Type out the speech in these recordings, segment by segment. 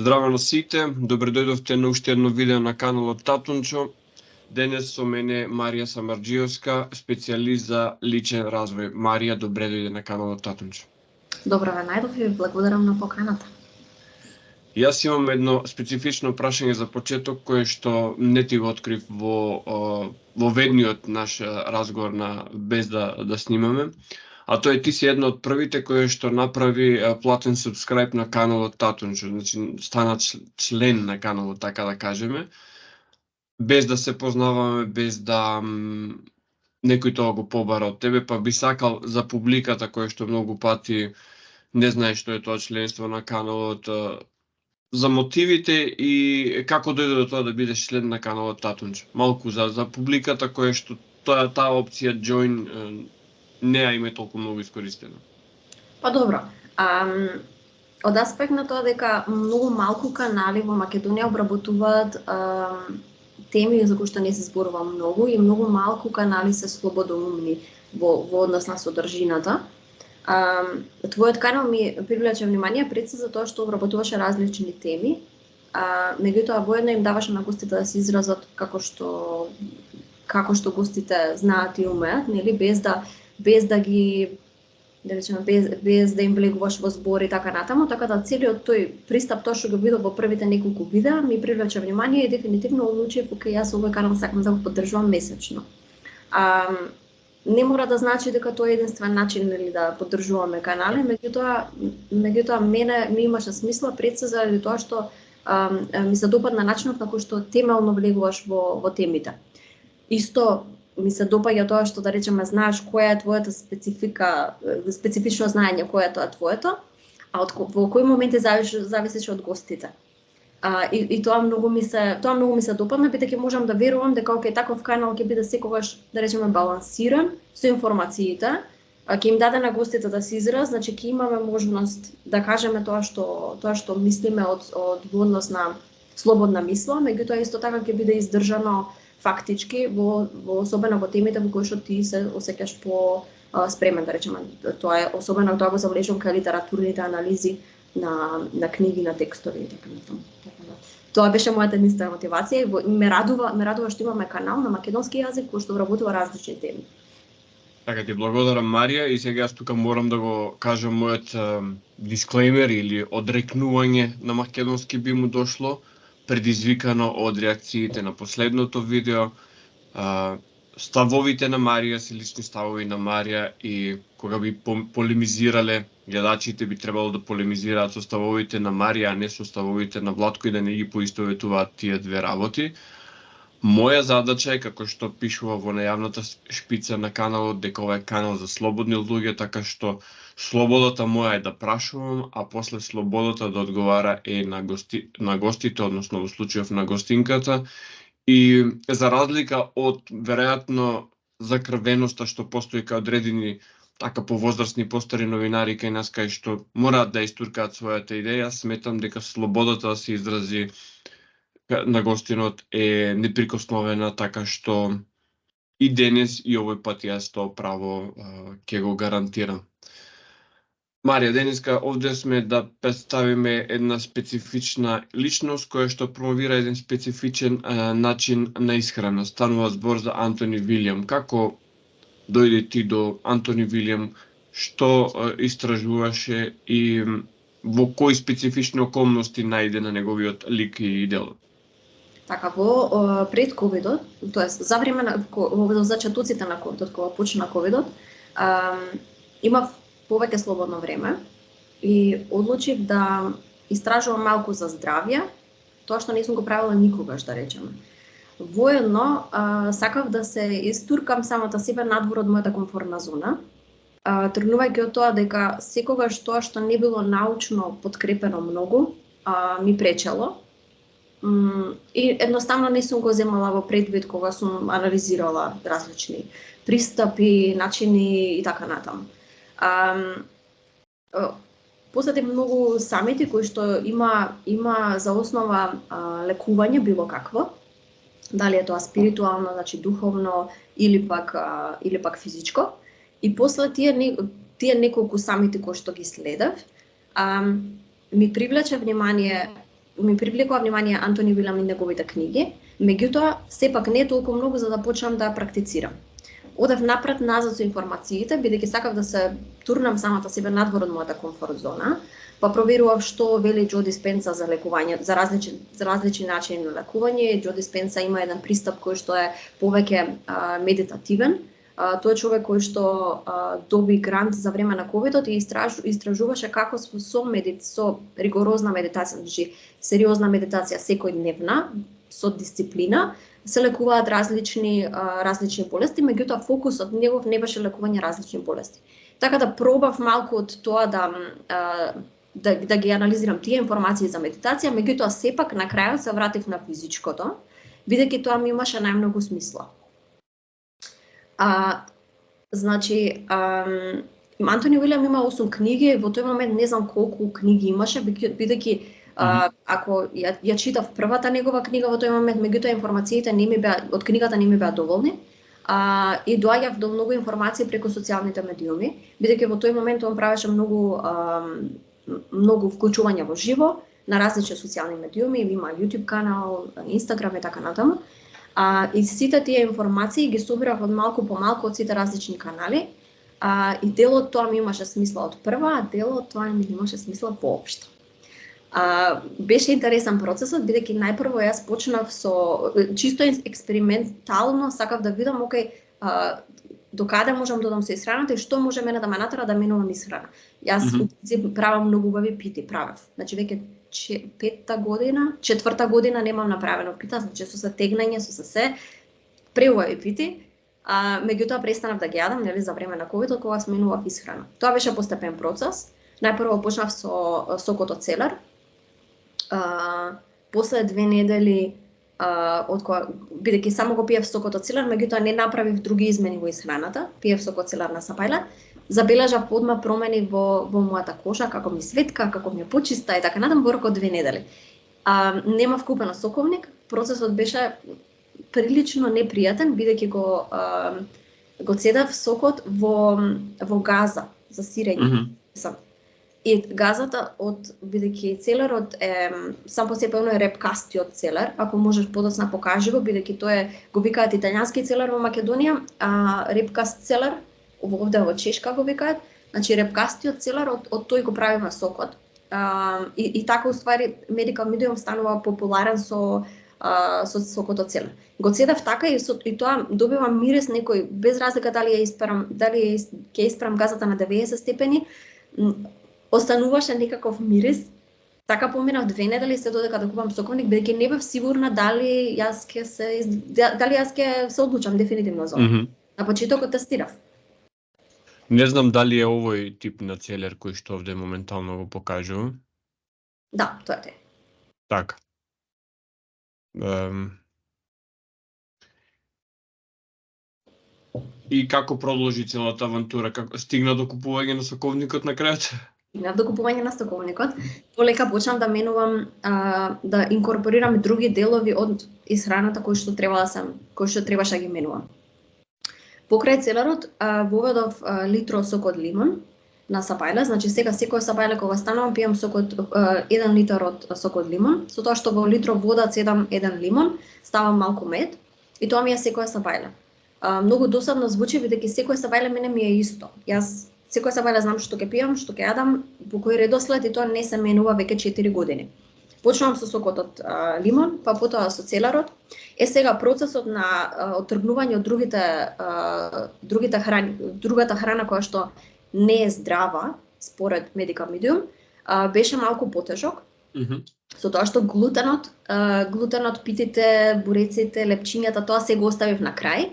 Здраво на сите, добре дојдовте на уште едно видео на каналот Татунчо. Денес со мене Марија Самарџиевска, специјалист за личен развој. Марија, добре дојде на каналот Татунчо. Добро ве најдов и ви благодарам на поканата. Јас имам едно специфично прашање за почеток, кое што не ти го открив во ведниот наш разговор без да снимаме. А тоа е, ти си една од првите кои што направи платен субскрайб на каналот Татунчо, значи стана член на каналот, така да кажеме, без да се познаваме, без да некој тоа го побара од тебе, па би сакал за публиката која што многу пати не знае што е тоа членство на каналот, за мотивите и како дојде до тоа да бидеш член на каналот Татунчо. Малку за публиката која што таа опција join не ја има толку многу искористено. Па добро, од аспект на тоа дека многу малку канали во Македонија обработуваат теми за кои што не се зборува многу и многу малку канали се слободоумни во однос на содржината. Твојот канал ми привлече внимание пред се за тоа што обработуваше различни теми, меѓутоа воедно им даваше на гостите да се изразат како што гостите знаат и умеат, нели, без да ги, да речеме, без да им влегуваш во збори и така натаму, така да целиот тој пристап, тоа што го видов во првите неколку видеа, ми привлече внимание и дефинитивно одлучив, јас овој канал сакам да го поддржувам месечно. Не мора да значи дека тоа е единствен начин, нели, да поддржуваме канали, меѓутоа мене ми имаше смисла пред се заради тоа што ми се допадна начинот на кој што темелно влегуваш во темите. Исто ми се допаѓа тоа што, да речеме, знаеш која е твојата специфика, специфично знаење која е тоа твоето, а во кој моменти зависеше од гостите. И тоа многу ми се допадна, бидејќи можам да верувам дека таков канал ќе биде секогаш, да речеме, балансиран со информациите, ќе им даде на гостите да се израз, значи ќе имаме можност да кажеме тоа што мислиме од однос на слободна мисла, меѓутоа исто така ќе биде издржано фактички особено во темите во кои што ти се осеќаш по спремен, да речеме. Тоа е особено тоа го забележувам кај литературните анализи на книги, на текстови и така натаму. Тоа беше мојата единствена мотивација и ме радува што имаме канал на македонски јазик кој што вработува различни теми. Така, ти благодарам, Марија, и сега јас тука морам да го кажам мојот дисклеймер или одрекнување на македонски би му дошло, предизвикано од реакциите на последното видео. Ставовите на Марија се лични ставови на Марија и кога би полемизирале, гледачите би требало да полемизираат со ставовите на Марија, а не со ставовите на Владко и да не ги поистоветуваат тие две работи. Моја задача е, како што пишува во најавната шпица на каналот, дека ова е канал за слободни луѓе, така што слободата моја е да прашувам, а после слободата да одговара е на гостите, односно во случајов на гостинката. И за разлика од веројатно закрвеноста што постои кај одредени така повозрастни постари новинари кај нас, кај што мораат да истуркаат својата идеја, сметам дека слободата да се изрази на гостинот е неприкосновена, така што и денес и овој пат јас тоа право ќе го гарантирам. Марија, денеска овде сме да представиме една специфична личност која што промовира еден специфичен начин на исхрана. Станува збор за Антони Вилјам. Како дојде ти до Антони Вилјам? Што истражуваше и во кои специфични околности најде на неговиот лик и дело? Така, пред ковидот, тоест за време на зачетоците на ковидот, кога почна ковидот, имав повеќе слободно време и одлучив да истражувам малку за здравје, тоа што не сум го правила никогаш, да речеме. Воедно сакав да се истуркам самата себе надвор од мојата комфортна зона, тргнувајќи од тоа дека секогаш тоа што не било научно подкрепено многу ми пречело. И едноставно не сум го земала во предвид кога сум анализирала различни пристапи, начини и така натаму. Посетив многу самити кои што има за основа лекување било какво, дали е тоа спиритуално, значи духовно или пак физичко. И после тие неколку самити кои што ги следев, ми привлече внимание ми привлекува внимание Антони Уилјам и неговите книги, меѓутоа сепак не толку многу за да почнам да практицирам. Одев напред назад со информациите, бидејќи сакав да се турнам самата себе надвор од мојата комфорт зона, па проверував што вели Џо Диспенса за лекување, за различни начини на лекување. Џо Диспенса има еден пристап кој што е повеќе медитативен. Тој е човек кој што доби грант за време на ковидот и истражуваше како со ригорозна медитација, значи сериозна медитација секојдневна, со дисциплина, се лекуваат различни болести, меѓутоа фокусот негов не беше лекување различни болести. Така да пробав малку од тоа да ги анализирам тие информации за медитација, меѓутоа сепак на крајот се вратив на физичкото, бидејќи тоа ми имаше најмногу смисла. Значи, Антони Уилјам има 8 книги, во тој момент не знам колку книги имаше, бидејќи ако ја читав првата негова книга во тој момент, меѓутоа информациите од книгата не ми беа доволни, и доаѓав до многу информации преку социјалните медиуми, бидејќи во тој момент он правеше многу вклучување во живо на различни социјални медиуми, има YouTube канал, Instagram и така натаму. И сите тие информации ги собирав од малку по малку од сите различни канали, и дел од тоа ми имаше смисла од прва, а дел од тоа ми имаше смисла поопшто. Беше интересен процесот, бидејќи најпрво јас почнав со чисто експериментално, сакав да видам, докаде можам да одам со исхраната и што може мене да ме натера да менувам исхрана. Јас правам многу убави пити, Значи веќе 4-та година немам направено пита, значи со се тегнање, со се преубави пити, меѓутоа престанав да ги јадам, нели, за време на ковидот кога сменував исхрана. Тоа беше постепен процес. Најпрво почнав со сокот од целер. После 2 недели бидејќи само го пиев сокот од целер, меѓутоа не направив други измени во исхраната, пиев сокот од целер на сапајле, забележав одма промени во мојата кожа, како ми светка, како ми почиста и така натаму во рок од 2 недели. Немав купено соковник, процесот беше прилично непријатен, бидејќи го цедав сокот во газа за сирење. И газата бидејќи целерот сам по себе е репкастиот целер, ако можеш подоцна покажи го, бидејќи тоа го викаат италијански целер во Македонија, репкаст целер овде во Чешка го викаат. Значи репкастиот целер од тој го правиме сокот. И така уствари Medical Medium станува популарен со сокот од целер. Го цедав така и тоа добивам мирис некој, без разлика дали ќе испрам газата на 90 степени, остануваше некаков мирис. Така поминав 2 недели се додека да купам соковник, бидејќи не бев сигурна дали јас ќе се одлучам дефинитивно за ова. На почетокот тестирав. Не знам дали е овој тип на целер кој што овде моментално го покажувам. Да, тоа е. Така. И како продолжи целата авантура? Како стигна до купување на соковникот на крајот? Стигнав до купување на соковникот. Полека почнав да менувам, да инкорпорирам други делови од исхраната кои што требаше да ги менувам. Покрај целерот воведов литро сок од лимон на сапајле, значи сега секој сапајле кога станувам пијам сок од 1 литар од сок од лимон, со тоа што во литро вода цедам 1 лимон, ставам малку мед и тоа ми е секој сапајле. Многу досадно звучи, бидејќи секој сапајле мене ми е исто. Јас секој сапајле знам што ќе пијам, што ќе јадам, по кој редослед и тоа не се менува веќе 4 години. Почнувам со сокот од лимон, па потоа со целерот. Сега процесот на оттргнување од другата храна која што не е здрава, според Medical Medium, беше малку потежок. Со тоа што глутенот, питите, буреците, лепчињата, тоа се го оставив на крај.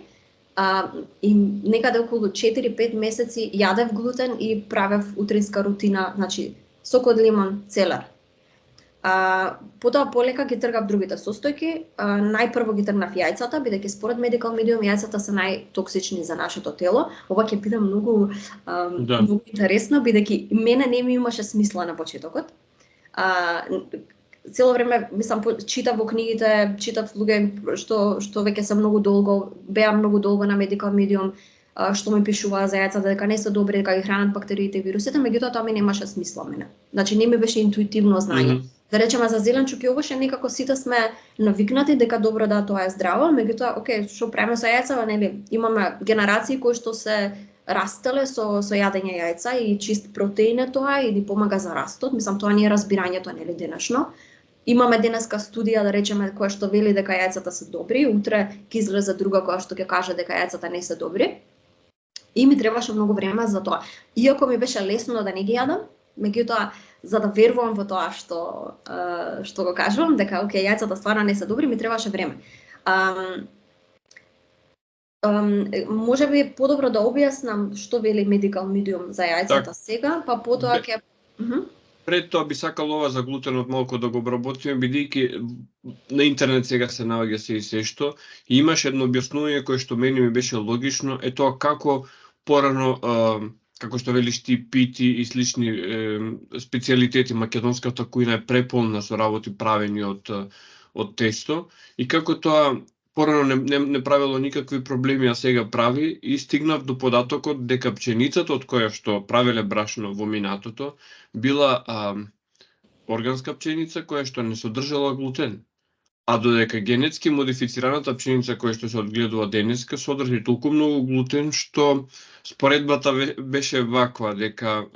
И некаде околу 4-5 месеци јадев глутен и правев утринска рутина, значи сок од лимон, целер. Потоа полека ги тргав другите состојки. Најпрво ги тргнав јајцата, бидејќи според Medical Medium јајцата се најтоксични за нашето тело. Ова ќе биде многу интересно, бидејќи мене не ми имаше смисла на почетокот. Цело време читав во книгите, читав луѓе што веќе се беа многу долго на Medical Medium, што ми пишуваа за јајцата дека не се добри, дека ги хранат бактериите и вирусите, меѓутоа тоа ми немаше смисла мене. Значи не ми беше интуитивно знаење. Да речеме за зеленчук и овошје некако сите сме навикнати дека добро да тоа е здраво, меѓутоа, окей, што правиме со јајцата, нели? Имаме генерации кои што се растеле со јадење јајца и чист протеин е тоа и ни помага за растот. Мислам, тоа не е разбирањето, нели, денешно. Имаме денеска студија, да речеме, која што вели дека јајцата се добри, утре ќе излезе друга која што ќе каже дека јајцата не се добри. И ми требаше многу време за тоа. Иако ми беше лесно да не ги јадам, меѓутоа за да верувам во тоа што го кажувам, дека окей, јајцата стварно не се добри, ми требаше време. Може би подобро да објаснам што вели Medical Medium за јајцата сега, па потоа ќе Пред тоа би сакал ова за глутенот малку да го обработиме, бидејќи на интернет сега се наоѓа се и се што, и имаше едно објаснување кое што мене ми беше логично, е тоа како порано, како што велиш ти, пити и слични специјалитети, македонската кујна е преполна со работи правени од тесто, и како тоа порано не правило никакви проблеми, а сега прави, и стигнав до податокот дека пченицата од која што правеле брашно во минатото била органска пченица која што не содржала глутен. А додека генетски модифицираната пченица која што се одгледува денеска содржи толку многу глутен што споредбата беше ваква, дека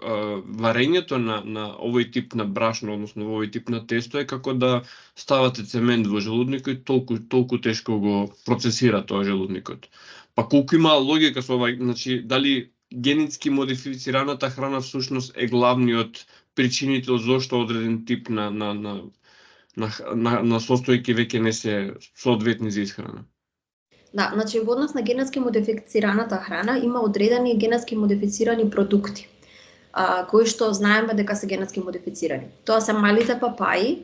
варењето на овој тип на брашно, односно во овој тип на тесто е како да ставате цемент во желудникот и толку тешко го процесира тоа желудникот. Па колку има логика со ова, значи дали генетски модифицираната храна всушност е главниот причинител зошто одреден тип на состојки веќе не се соодветни за исхрана? Да, значи во однос на генетски модифицираната храна има одредени генетски модифицирани продукти, кои што знаеме дека се генетски модифицирани. Тоа се малите папаи.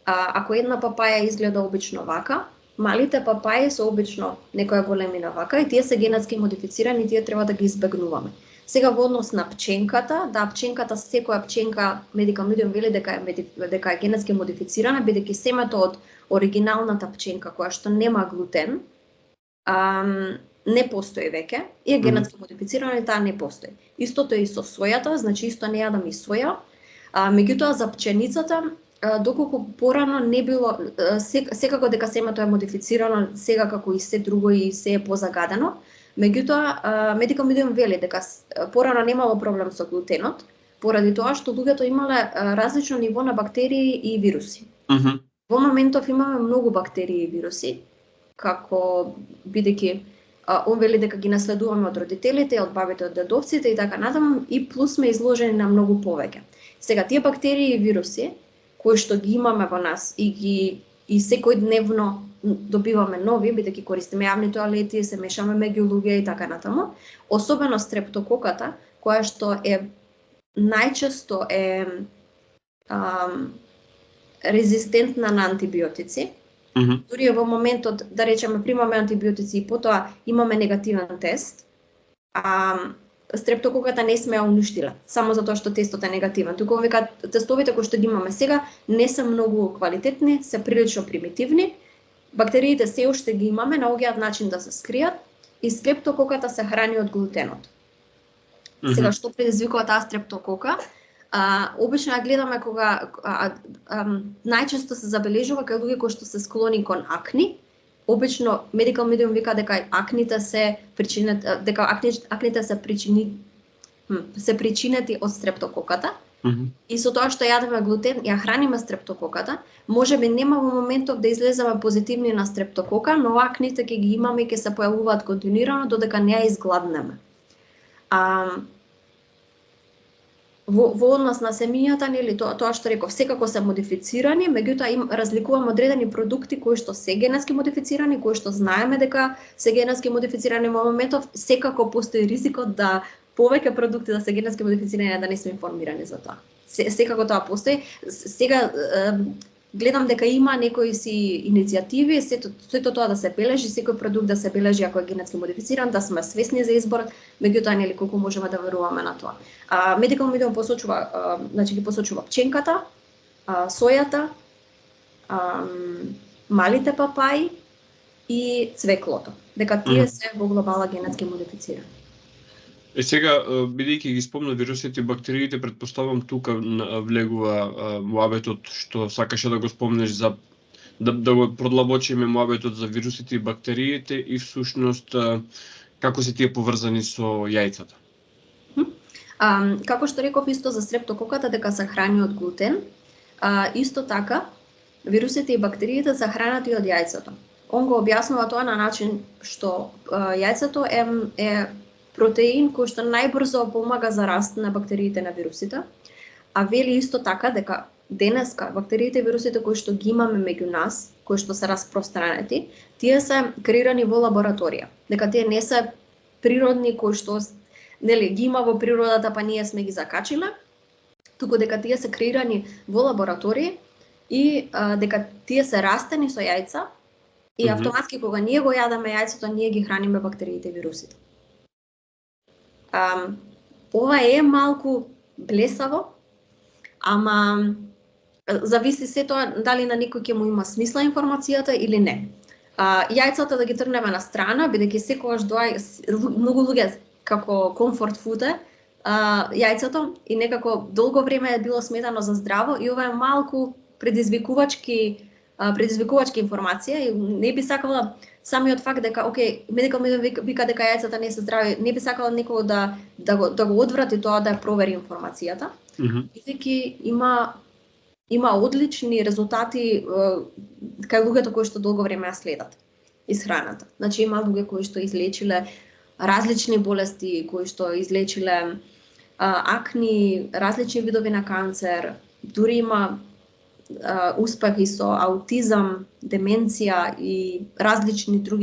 Ако една папаја изгледа обично вака, малите папаи се обично некоја големина вака и тие се генетски модифицирани и тие треба да ги избегнуваме. Сега во однос на пченката, да, пченката, секоја пченка, Medical Medium вели дека е генетски модифицирана, бидејќи семето од оригиналната пченка која што нема глутен, не постои веќе, и е генетски модифицирана и таа не постои. Истото е и со сојата, значи исто не јадам и соја, меѓутоа за пченицата, доколку порано не било, секако дека семето е модифицирано, сега како и се друго и се е позагадено, меѓутоа Medical Medium вели дека порано немало проблем со глутенот, поради тоа што луѓето имале различно ниво на бактерии и вируси. Во моментов имаме многу бактерии и вируси, како бидејќи он вели дека ги наследуваме од родителите, од бабите, од дедовците и така натаму, и плюс сме изложени на многу повеќе. Сега тие бактерии и вируси кои што ги имаме во нас и секојдневно добиваме нови, бидејќи користиме јавни тоалети, се мешаме меѓу луѓе и така натаму, особено стрептококата, која што е најчесто е резистентна на антибиотици. Дури во моментот, да речеме, примаме антибиотици и потоа имаме негативен тест, стрептококата не сме ја уништиле, само затоа што тестот е негативен. Туку вика тестовите кои што ги имаме сега не се многу квалитетни, се прилично примитивни. Бактериите се уште ги имаме, наоѓаат начин да се скријат и стрептококата се храни од глутенот. Сега што предизвикува таа стрептокока? Обично ја гледаме кога најчесто се забележува кај луѓе кои што се склони кон акни. Обично Medical Medium вика дека акните се причинети од стрептококата. И со тоа што јадеме глутен, ја храниме стрептококата, можеби нема во моментов да излеземе позитивни на стрептокока, но акните ќе ги имаме и ќе се појавуваат континуирано додека не ја изгладнеме. Во однос на семињата, нели, тоа што реков, секако се модифицирани, меѓутоа разликуваме одредени продукти кои што се генетски модифицирани, кои што знаеме дека се генетски модифицирани во моментов, секако постои ризикот да повеќе продукти да се генетски модифицирани да не сме информирани за тоа. Секако тоа постои. Сега гледам дека има некои си иницијативи, сето тоа да се бележи, секој продукт да се бележи ако е генетски модифициран, да сме свесни за изборот, меѓутоа нели колку можеме да веруваме на тоа. Medical Medium посочува, значи ги посочува пченката, сојата, малите папаи и цвеклото, дека тие се во глобала генетски модифицирани. Сега, бидејќи ги спомна вирусите и бактериите, предпоставам тука влегува муабетот што сакаше да го спомнеш за да го продлабочиме муабетот за вирусите и бактериите и всушност како се тие поврзани со јајцата. Како што реков исто за стрептококата дека се храни од глутен, исто така вирусите и бактериите се хранати од јајцето. Он го објаснува тоа на начин што јајцето е протеин кој што најбрзо помага за раст на бактериите на вирусите, а вели исто така дека денеска бактериите и вирусите кои што ги имаме меѓу нас, кои што се распространети, тие се креирани во лабораторија. Дека тие не се природни кои што ги има во природата па ние сме ги закачиле, туку дека тие се креирани во лабораторија и дека тие се растени со јајца и автоматски кога ние го јадеме јајцето, ние ги храниме бактериите и вирусите. Ова е малку блесаво, ама зависи се тоа дали на некој ќе му има смисла информацијата или не. Јајцата да ги тргнеме на страна, бидејќи секогаш многу луѓе како комфорт фуд јајцето и некако долго време е било сметано за здраво и ова е малку предизвикувачки информација и не би сакала самиот факт дека медикал вика дека јајцата не се здрави, не би сакала некој да го одврати тоа да ја провери информацијата. Бидејќи има одлични резултати кај луѓето кои што долго време ја следат исхраната. Значи има луѓе кои што излечиле различни болести, кои што излечиле акни, различни видови на канцер, дури има успехи со аутизам, деменција и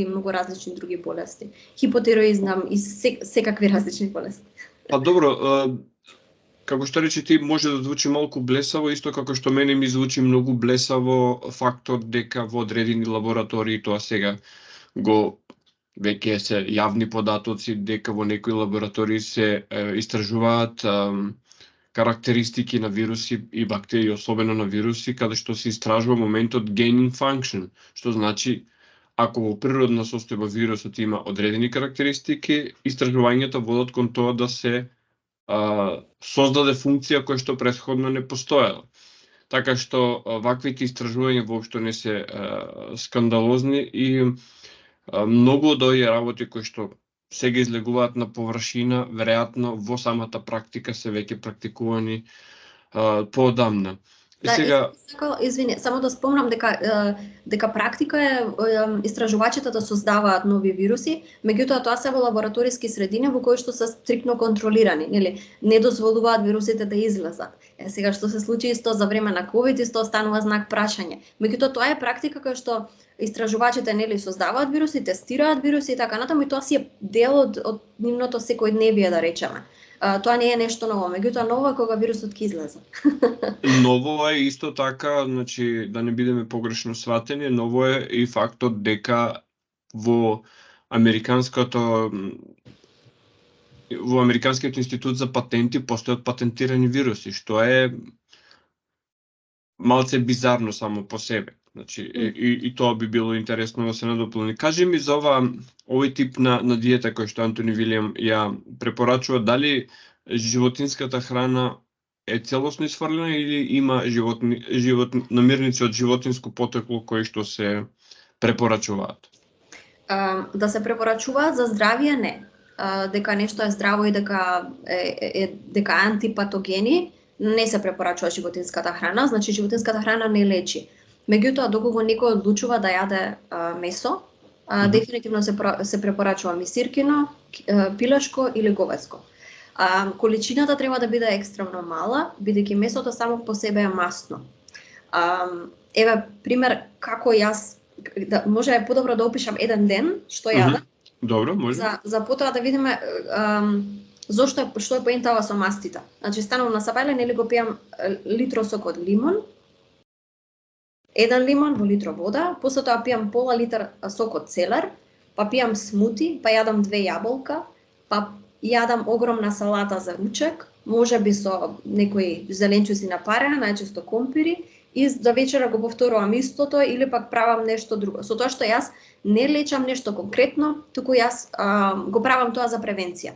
многу различни други болести. Хипотироизм и секакви различни болести. Па добро, како што рече ти, може да звучи малку блесаво, исто како што мене ми звучи многу блесаво фактот дека во одредени лаборатории, тоа сега веќе се јавни податоци, дека во некои лаборатории се истражуваат карактеристики на вируси и бактерии, особено на вируси, каде што се истражува моментот gaining function, што значи ако во природна состојба вирусот има одредени карактеристики, истражувањата водат кон тоа да се создаде функција која што претходно не постоела. Така што ваквите истражувања воопшто не се скандалозни и многу од овие работи кои што сега излегуваат на површина, веројатно во самата практика се веќе практикувани поодамна. Извини, само да спомнам дека практика е истражувачите да создаваат нови вируси, меѓутоа тоа се во лабораториски средини во кои што се стриктно контролирани, нели, не дозволуваат вирусите да излезат. Сега што се случи исто за време на ковид, исто останува знак прашање. Меѓутоа тоа е практика која што истражувачите создаваат вируси, тестираат вируси и така натаму и тоа си е дел од нивното секојдневие, да речеме. Тоа не е нешто ново, меѓутоа ново е кога вирусот ќе излезе. Ново е исто така, значи да не бидеме погрешно сватени, ново е и фактот дека во Американскиот институт за патенти постојат патентирани вируси, што е малце бизарно само по себе. Значи, и тоа би било интересно да се надополни. Кажи ми за овој тип на диета кој што Антони Вилијам ја препорачува, дали животинската храна е целосно исфрлена или има намирници од животинско потекло кои што се препорачуваат? Да се препорачуваат за здравие не. Дека нешто е здраво и дека антипатогени, не се препорачува животинската храна, значи животинската храна не лечи. Меѓутоа, доколку некој одлучува да јаде месо, дефинитивно се препорачува мисиркино, пилешко или говеско. Количината треба да биде екстремно мала, бидејќи месото само по себе е масно. Еве пример како јас, може е подобро да опишам еден ден што јадам. Добро, може. За потоа да видиме што е поентава со мастите. Значи станувам на сабајле, нели го пијам литро сок од лимон, 1 лимон во литро вода, после тоа пијам пола литар сок од целер, па пијам смути, па јадам 2 јаболка, па јадам огромна салата за ручек, можеби со некои зеленчуци на пареа, најчесто компири, и за вечера го повторувам истото или пак правам нешто друго. Со тоа што јас не лечам нешто конкретно, туку јас го правам тоа за превенција.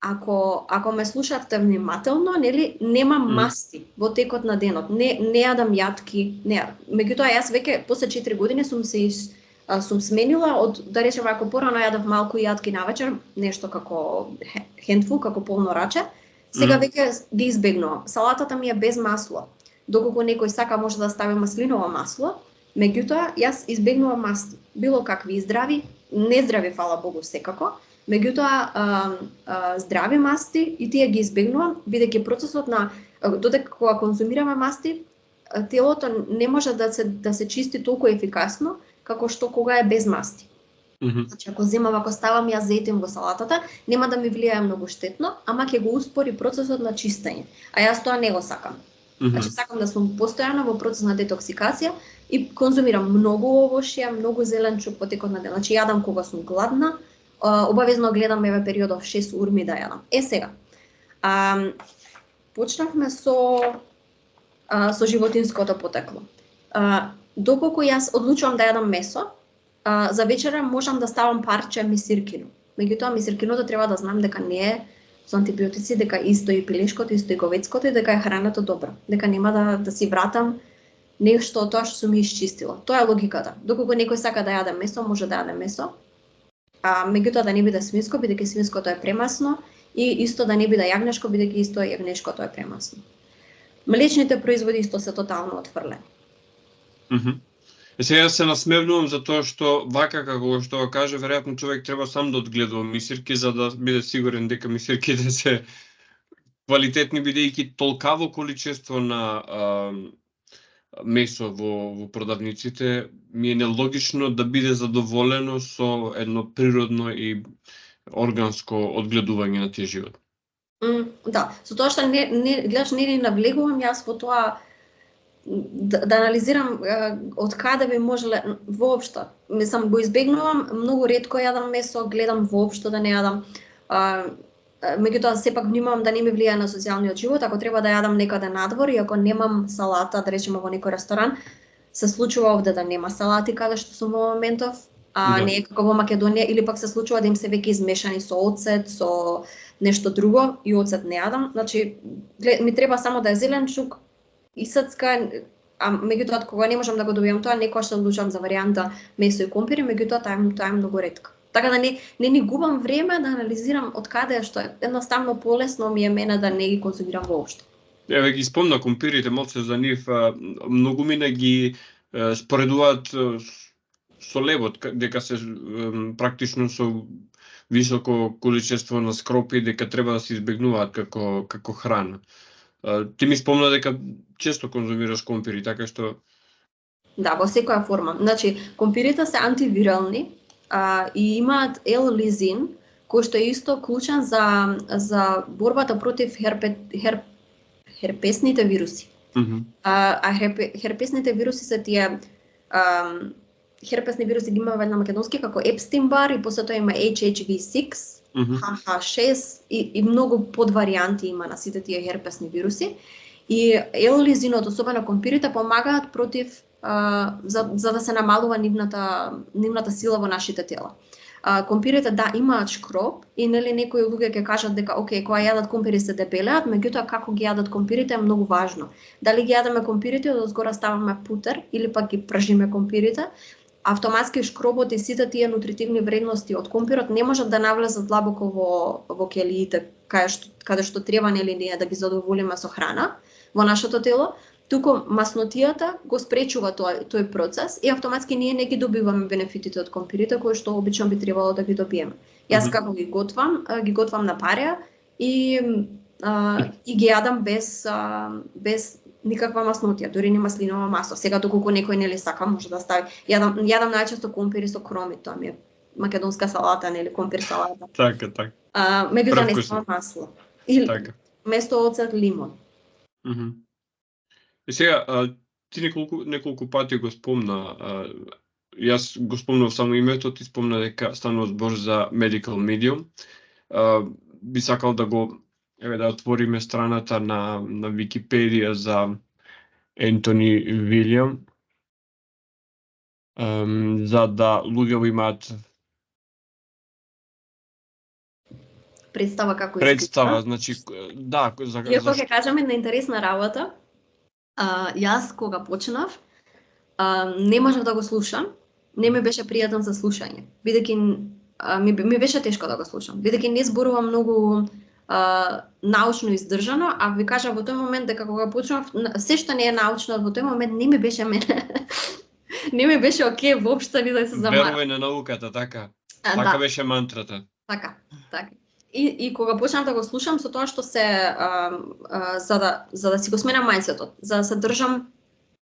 ако ме слушавте внимателно, нели, немам масти во текот на денот. Не јадам јатки, не. Меѓутоа јас веќе после 4 години сум сменила од, да речеме, ако порано јадев малку јатки навечер, нешто како хендфул, како полно раче, сега веќе ги избегнувам. Салатата ми е без масло. Доколку некој сака може да стави маслиново масло, меѓутоа јас избегнувам масти. Било какви здрави, нездрави, фала Богу, секако. Меѓутоа, здрави масти и тие ги избегнувам, бидејќи процесот на додека кога конзумираме масти, телото не може да се чисти толку ефикасно како што кога е без масти. Значи, ако ставам јас зејтин во салатата, нема да ми влијае многу штетно, ама ќе го успори процесот на чистење. А јас тоа не го сакам. Значи, сакам да сум постојано во процес на детоксикација и конзумирам многу овошје, многу зеленчук во текот на ден. Значи, јадам кога сум гладна, обавезно гледам периодов 6 урми да јадам. Сега, почнавме со животинското потекло. Доколку јас одлучувам да јадам месо, за вечера можам да ставам парче мисиркино. Меѓутоа, мисиркиното треба да знам дека не е со антибиотици, дека исто и пилешкото, исто и говецкото и дека е храната добра. Дека нема да си вратам нешто од тоа што сум исчистила. Тоа е логиката. Доколку некој сака да јаде месо, може да јаде месо. Меѓутоа да не биде свинско, бидејќи свинското е премасно, и исто да не биде јагнешко, бидејќи исто јагнешкото е премасно. Млечните производи исто се тотално отфрлени. Сега се насмевнувам за тоа што вака како што го каже, веројатно човек треба сам да одгледува мисирки за да биде сигурен дека мисирките се квалитетни, бидејќи толкаво количество на месо во продавниците ми е нелогично да биде задоволено со едно природно и органско одгледување на тие животни. Да, со тоа што гледаш, не навлегувам јас во тоа да анализирам од каде би можеле воопшто. Мислам, го избегнувам, многу ретко јадам месо, гледам воопшто да не јадам. Меѓутоа, сепак внимавам да не ми влијае на социјалниот живот. Ако треба да јадам некаде надвор и ако немам салата, да речеме во некој ресторан, се случува овде да нема салати каде што сум во моментов, не е како во Македонија, или пак се случува да им се веќе измешани со оцет, со нешто друго, и оцет не јадам. Значи, ми треба само да е зеленчук, исацка, меѓутоа кога не можам да го добијам тоа, некогаш се одлучам за варијанта месо и компири, меѓутоа тоа е многу ретко. Така да не ни губам време да анализирам од каде е, што е едноставно полесно ми е мене да не ги конзумирам воопшто. Еве ги спомна компирите, малце за нив, многу мина ги споредуваат со лебот, дека се практично со високо количество на скропи, дека треба да се избегнуваат како храна. Ти ми спомна дека често конзумираш компири, така што... Да, во секоја форма. Значи, компирите се антивирални и имаат L-лизин, кој што е исто клучен за борбата против херпесните вируси. Херпесните вируси се тие херпесни вируси ги има на македонски како Епстин-Бар и после тоа има HHV6, HH6 и многу подваријанти има на сите тие херпесни вируси. И L-лизинот, особено компирите, помагаат против за да се намалува нивната сила во нашите тела. Компирите имаат шкроп и некои луѓе ќе кажат дека окей, кога јадат компири се дебелеат, меѓутоа како ги јадат компирите е многу важно. Дали ги јадеме компирите од згора ставаме путер или пак ги пржиме компирите, автоматски шкробот и сите тие нутритивни вредности од компирот не можат да навлезат длабоко во келиите каде што треба ние да ги задоволиме со храна во нашето тело. Туку маснотијата го спречува тој процес и автоматски ние не ги добиваме бенефитите од компирите кои што обично би требало да ги добиеме. Јас како ги готвам на парја и ги јадам без никаква маснотија, дури не маслиново масло. Сега доколку некој нели сака може да стави. Јадам најчесто компири со кроми, тоа ми е македонска салата, нели компир салата. Така. Меѓутоа не ставам масло. Или место оцет лимон. И сега, ти неколку пати го спомна, јас го спомнав само името, ти спомна дека станува збор за Medical Medium. Би сакал да отвориме страната на Википедија за Ентони Вилијам, за да луѓе имаат Представа како Представа, значи да, Иако ќе кажеме на интересна работа, јас кога почнав, не можев да го слушам, не ми беше пријатен за слушање, бидејќи ми беше тешко да го слушам, бидејќи не зборувам многу научно издржано, а ви кажа во тој момент дека кога почнав, се што не е научно во тој момент не ми беше мене. Не ми беше окей воопшто ни да се замарам. Верувај на науката, така. Да. Така беше мантрата. Така. И кога почнав да го слушам со тоа што се за да си го сменам мајндсетот, за да се држам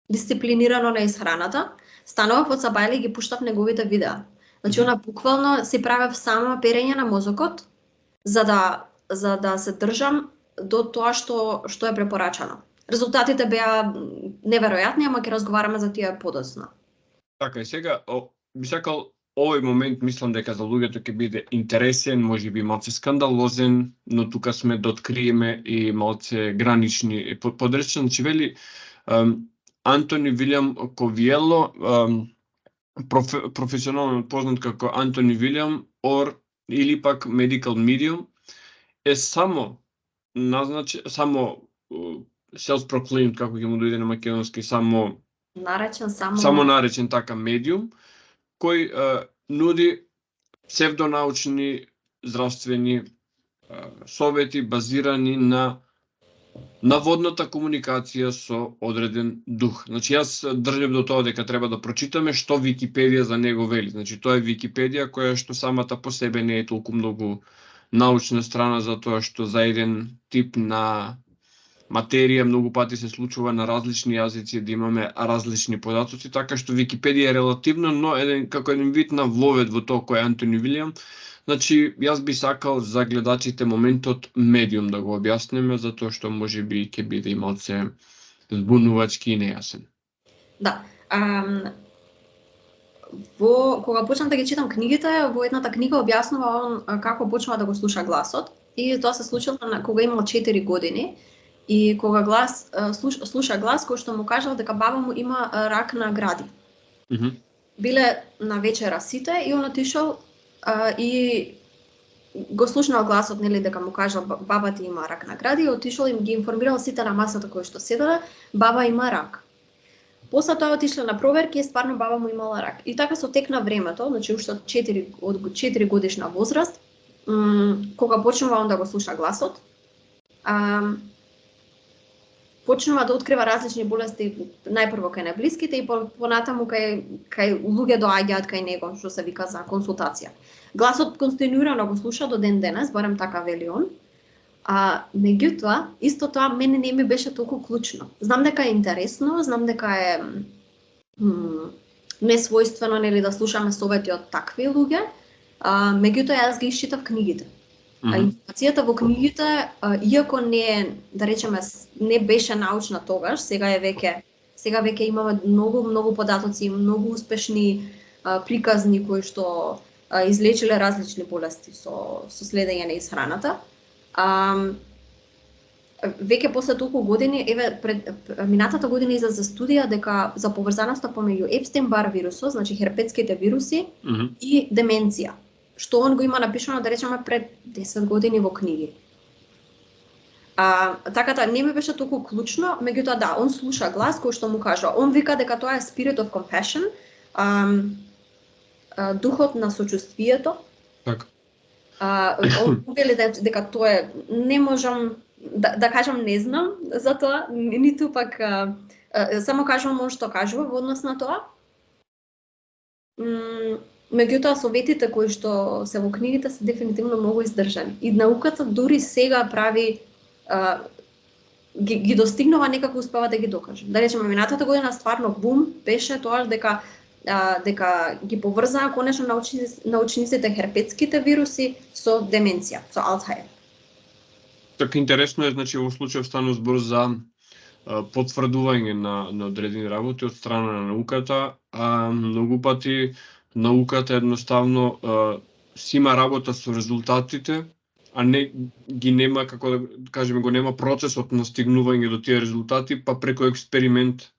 дисциплинирано на исхраната, станував од Сабајле и ги пуштав неговите видеа. Значи она буквално си правев сама перење на мозокот за да се држам до тоа што е препорачано. Резултатите беа неверојатни, ама ќе разговараме за тие подоцна. Така и сега би сакал овој момент, мислам дека за луѓето ќе биде интересен, можеби малце скандалозен, но тука сме да откриеме и малце гранични. Подречен, че вели Антони Вилјам Ковиело, професионално познат како Антони Вилјам или пак Medical Medium, е само self-proclaimed, како ќе му дојде на македонски, само наречен така медиум, кој нуди псевдонаучни здравствени совети базирани на наводната комуникација со одреден дух. Значи јас држам до тоа дека треба да прочитаме што Википедија за него вели. Значи тоа е Википедија која што самата по себе не е толку многу научна страна, затоа што за еден тип на материја многу пати се случува на различни јазици да имаме различни податоци, така што Википедија е релативно, но како еден вид на вловет во тоа кој е Антони Вилјам. Значи, јас би сакал за гледачите моментот медиум да го објаснеме, затоа што можеби ќе биде и малце збунувачки и нејасен. Да. Кога почнав да ги читам книгите, во едната книга објаснува он како почнува да го слуша гласот, и тоа се случило кога имал 4 години. И кога слуша глас кој што му кажал дека баба му има рак на гради. Биле на вечера сите и он отишол и го слушнал гласот, нели, дека му кажал баба ти има рак на гради, и отишол и ги информирал сите на масата кои што седеле, баба има рак. После тоа отишле на проверки и стварно баба му имала рак. И така со тек на времето, значи уште од 4 годишна возраст, кога почнува он да го слуша гласот, почнува да открива различни болести, најпрво кај најблиските и понатаму кај луѓе доаѓаат кај него, што се вика за консултација. Гласот континуирано го слуша до ден денес, барем така вели он. Меѓутоа, исто тоа мене не ми беше толку клучно. Знам дека е интересно, знам дека е несвојствено, нели, да слушаме совети од такви луѓе, меѓутоа јас ги исчитав книгите. Информацијата во книгите, иако не, да речеме, не беше научна тогаш, сега веќе имаме многу податоци, многу успешни приказни кои што излечиле различни болести со следење на исхраната. Веќе после толку години, минатата година излезе студија дека за поврзаноста помеѓу Епстейн-Бар вирусот, значи херпетските вируси, и деменција, што он го има напишано, да речеме, пред 10 години во книги. Така не ми беше толку клучно, меѓутоа да, он слуша глас кој што му кажа. Он вика дека тоа е spirit of compassion, духот на сочувствието. Така. Он вели дека тоа е, не можам да кажам, не знам за тоа, ниту пак само кажувам он што кажува во однос на тоа. Меѓутоа советите кои што се во книгите се дефинитивно многу издржани. И науката дури сега прави ги достигнува, некако успева да ги докаже. Да речеме, минатата година стварно бум беше тоа дека ги поврзаа конечно научниците херпетските вируси со деменција, со Алцхајмер. Така интересно е, значи во случај станува збор за потврдување на одредени работи од страна на науката, многу пати науката едноставно си има работа со резултатите, а не ги нема, како да кажеме, го нема процесот на стигнување до тие резултати, па преку експеримент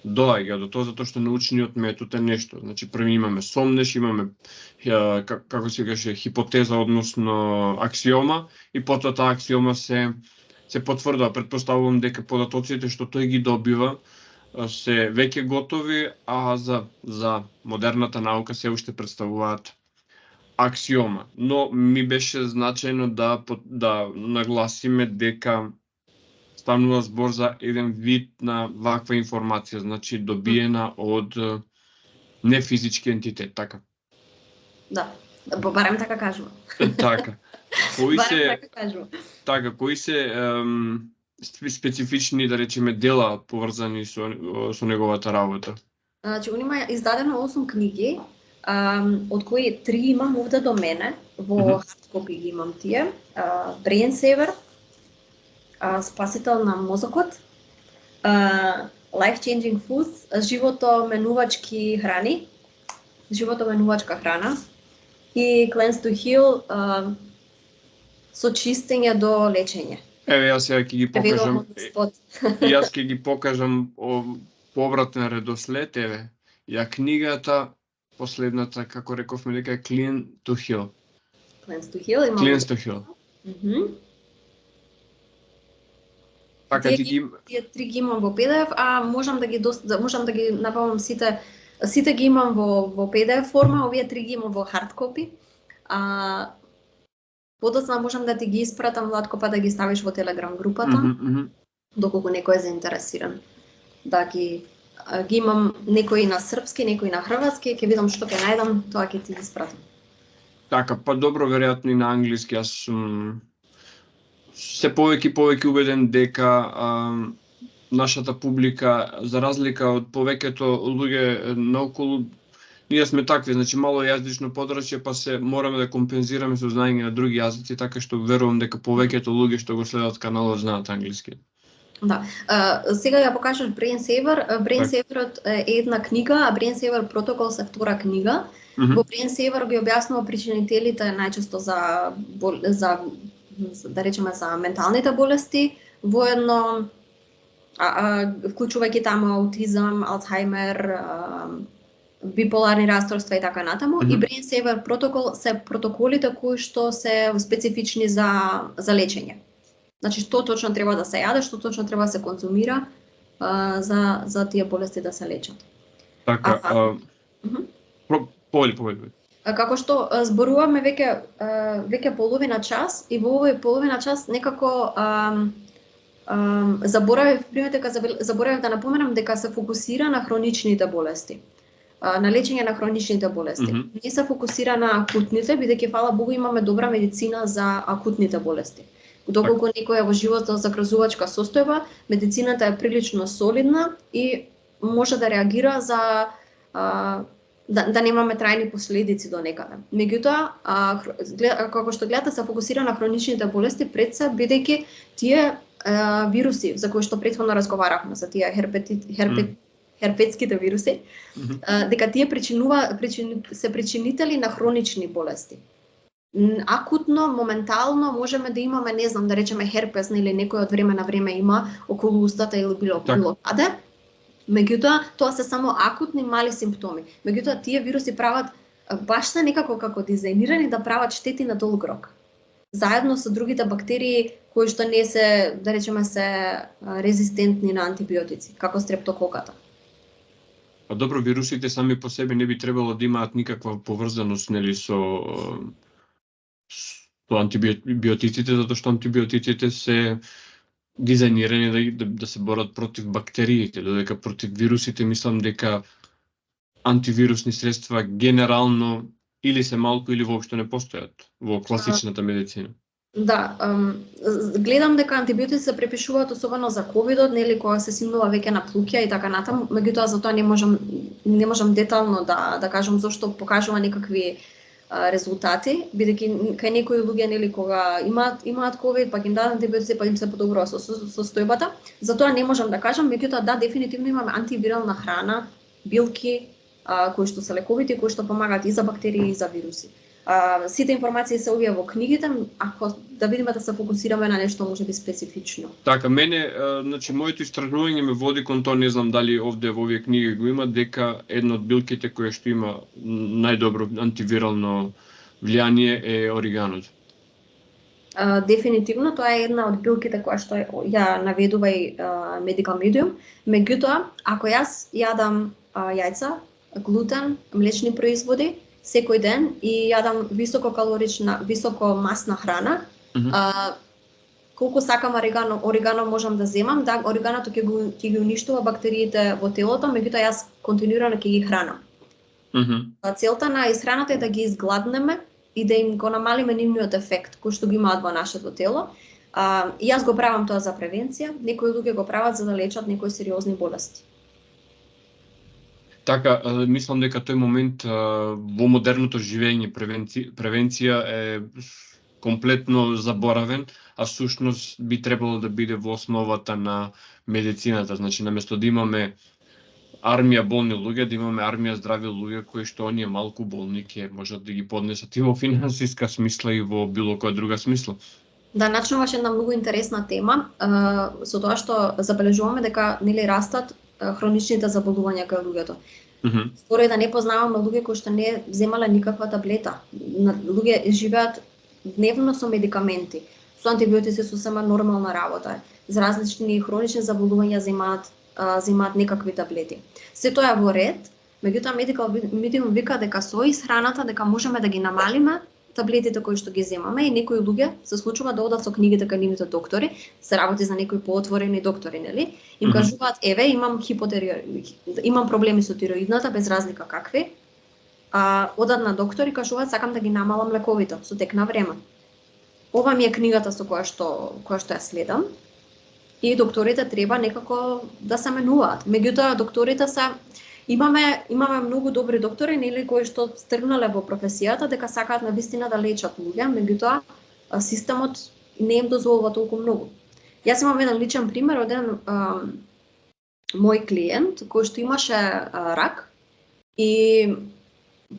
доаѓа до тоа затоа што научниот метод е нешто. Значи прво имаме сомнеш, имаме како се каже хипотеза односно аксиома и потоа таа аксиома се потврдува. Претпоставувам дека податоците што тој ги добива се веќе готови, а за модерната наука се уште представуваат аксиома. Но ми беше значајно да нагласиме дека станува збор за еден вид на ваква информација, значи добиена од нефизички ентитет, така. Да, барем така кажува. Така. Кои Барем се така кажува. така, кои се специфични, да речеме, дела поврзани со неговата работа? Значи, он има издадено 8 книги, од кои 3 имам овде до мене, во хардкопи ги имам тие. Brain Saver, Спасител на мозокот, Life Changing Foods, животоменувачки храни, животоменувачка храна и Cleanse to Heal, со чистење до лечење. Еве јас сега ќе ги покажам. Јас ќе ги покажам повратен редослед, еве. Ја книгата последната, како рековме дека е Clean to Heal. Cleanse to Heal има. Cleanse to Heal. Така тие три ги имам во PDF, а можам да ги набавам сите ги имам во PDF форма, овие три ги имам во hard copy. Подоцна можам да ти ги испратам, Владко, па да ги ставиш во Telegram групата, доколку некој е заинтересиран. Да ги имам некои на српски, некои на хрватски, ќе видам што ќе најдам, тоа ќе ти ги испратам. Така, па добро, веројатно и на англиски. Јас сум се повеќе убеден дека нашата публика, за разлика од повеќето луѓе наоколу, ние сме такви, значи мало јазично подрачје, па се мораме да компензираме со знаење на други јазици, така што верувам дека повеќето луѓе што го следат каналот знаат англиски. Да. Сега ја покажаш Brain Saver. Brain Saver е една книга, а Brain Saver Protocols е втора книга. Во Brain Saver ги објаснува причинителите најчесто за да речеме за менталните болести, воедно вклучувајќи таму аутизам, Алцхаймер, биполарни расстройства и така натаму. И Brain Saver Protocol се протоколите кои што се специфични за лечење. Значи што точно треба да се јаде, што точно треба да се конзумира за тие болести да се лечат. Така, повели. Како што зборуваме веќе половина час и во овој половина час некако заборавив да напоменам дека се фокусира на хроничните болести. На лечење на хроничните болести. Не се фокусира на акутните, бидејќи фала Богу имаме добра медицина за акутните болести. Доколку некој е во животот загрозувачка состојба, медицината е прилично солидна и може да реагира за да немаме трајни последици до некаде. Меѓутоа, како што гледате, се фокусира на хроничните болести пред се, бидејќи тие вируси за кои што претходно разговаравме, за тие херпетските вируси, дека тие се причинители на хронични болести. Акутно, моментално можеме да имаме, не знам, да речеме херпес или некој од време на време има околу устата или било каде. Меѓутоа, тоа се само акутни мали симптоми. Меѓутоа, тие вируси прават баш се некако како дизајнирани да прават штети на долг рок. Заедно со другите бактерии кои што не се, да речеме, се резистентни на антибиотици, како стрептококата. А добро, вирусите сами по себе не би требало да имаат никаква поврзаност, нели, со антибиотиците, затоа што антибиотиците се дизајнирани да се борат против бактериите, додека против вирусите мислам дека антивирусни средства генерално или се малку или воопшто не постојат во класичната медицина. Да, гледам дека антибиотици се препишуваат особено за ковидот, нели, кога се симнува веќе на плуќа и така натаму, меѓутоа за тоа не можам детално да кажам зошто покажува некакви резултати, бидејќи кај некои луѓе, нели, кога имаат ковид, па им дадат антибиотици, па им се подобрува состојбата. Затоа не можам да кажам, меѓутоа да, дефинитивно имаме антивирална храна, билки кои што се лековити, кои што помагаат и за бактерии и за вируси. Сите информации се овие во книгите, ако да видиме да се фокусираме на нешто можеби специфично. Така, мене, значи, моето истражување ме води кон тоа, не знам дали овде во овие книги го има, дека една од билките која што има најдобро антивирално влијание е ориганото. Дефинитивно, тоа е една од билките која што ја наведува и Medical Medium. Меѓутоа, ако јас јадам јајца, глутен, млечни производи секој ден и јадам висококалорична, високомасна храна, колку сакам орегано можам да земам, да,ореганото ќе ги уништува бактериите во телото, меѓутоа јас континуирано ќе ги хранам. Целта на исхраната е да ги изгладнеме и да им го намалиме нивниот ефект кој што го имаат во нашето тело. И јас го правам тоа за превенција, некои луѓе го прават за да лечат некои сериозни болести. Така, мислам дека тој момент во модерното живење превенција е комплетно заборавен, а всушност би требало да биде во основата на медицината. Значи, наместо да имаме армија болни луѓе, да имаме армија здрави луѓе кои што оние малку болни ќе можат да ги поднесат и во финансиска смисла и во било која друга смисла. Да, начнуваш една многу интересна тема, со тоа што забележуваме дека нели растат хроничните заболувања кај луѓето. Скоро да не познаваме луѓе кои што не земале никаква таблета. Луѓе живеат дневно со медикаменти, со антибиотици сосема нормална работа. За различни хронични заболувања земаат некакви таблети. Се тоа е во ред, меѓутоа Medical Medium вика дека со исхраната дека можеме да ги намалиме таблетите кои што ги земаме и некои луѓе се случува да одат со книгите кај нивните доктори, се работи за некои поотворени доктори, нели? Им кажуваат, еве, имам проблеми со тироидната, без разлика какви. Одат на доктор и кажуваат, сакам да ги намалам лековите со тек на време. Ова ми е книгата со која што ја следам. И докторите треба некако да се менуваат. Меѓутоа, докторите имаме многу добри доктори, нели, кои што стргнале во професијата дека сакаат навистина да лечат луѓе, меѓутоа системот не им дозволува толку многу. Јас имам еден личен пример од еден мој клиент кој што имаше рак и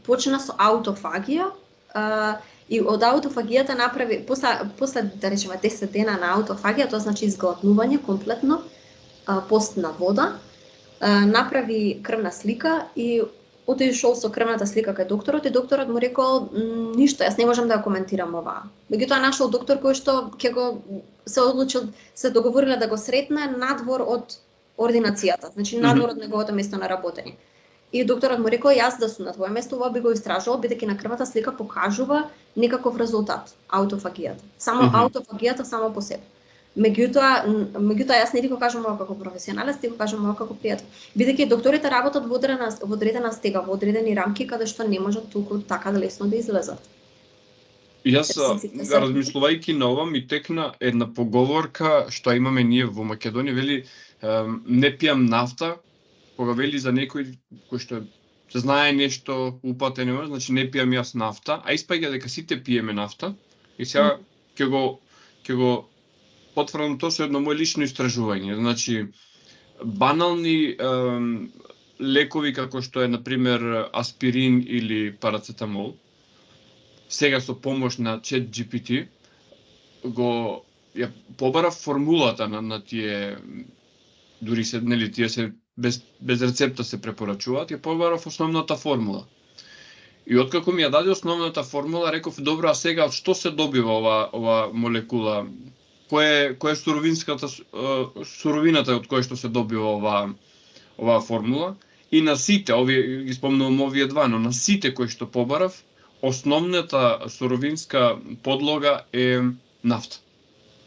почна со аутофагија и од аутофагијата направи после да речеме 10 дена на аутофагија, тоа значи изгладнување комплетно, пост на вода, направи крвна слика и отишол со крвната слика кај докторот и докторот му рекол ништо, јас не можам да ја коментирам оваа. Меѓутоа нашол доктор кој што ќе го се одлучил, се договориле да го сретне надвор од ординацијата, значи надвор од неговото место на работење. И докторот му рекол, јас да сум на твое место, ова би го истражувал, бидејќи на крвната слика покажува некаков резултат, аутофагијата. Само аутофагијата само по себе. Меѓутоа јас не ти го кажам ова како професионалец, ти го кажам ова како пријател. Бидејќи докторите работат во одредена стега, во одредени рамки каде што не можат толку така да лесно да излезат. Јас, размислувајќи на ова, ми текна една поговорка што имаме ние во Македонија, вели не пијам нафта, кога вели за некој кој што се знае нешто упатен, значи не пијам јас нафта, а испаѓа дека сите пиеме нафта. И сега ќе го потврдам тоа со едно моје лично истражување. Значи банални лекови како што е на пример аспирин или парацетамол, сега со помош на ChatGPT ја побарав формулата на тие, дури се, нели, тие се без рецепта се препорачуваат, ја побарав основната формула. И откако ми ја даде основната формула, реков, добро, а сега од што се добива ова молекула? Кој е суровината од која што се добива оваа формула? И на сите, ги спомнувам овие два, но на сите кои што побарав, основната суровинска подлога е нафта.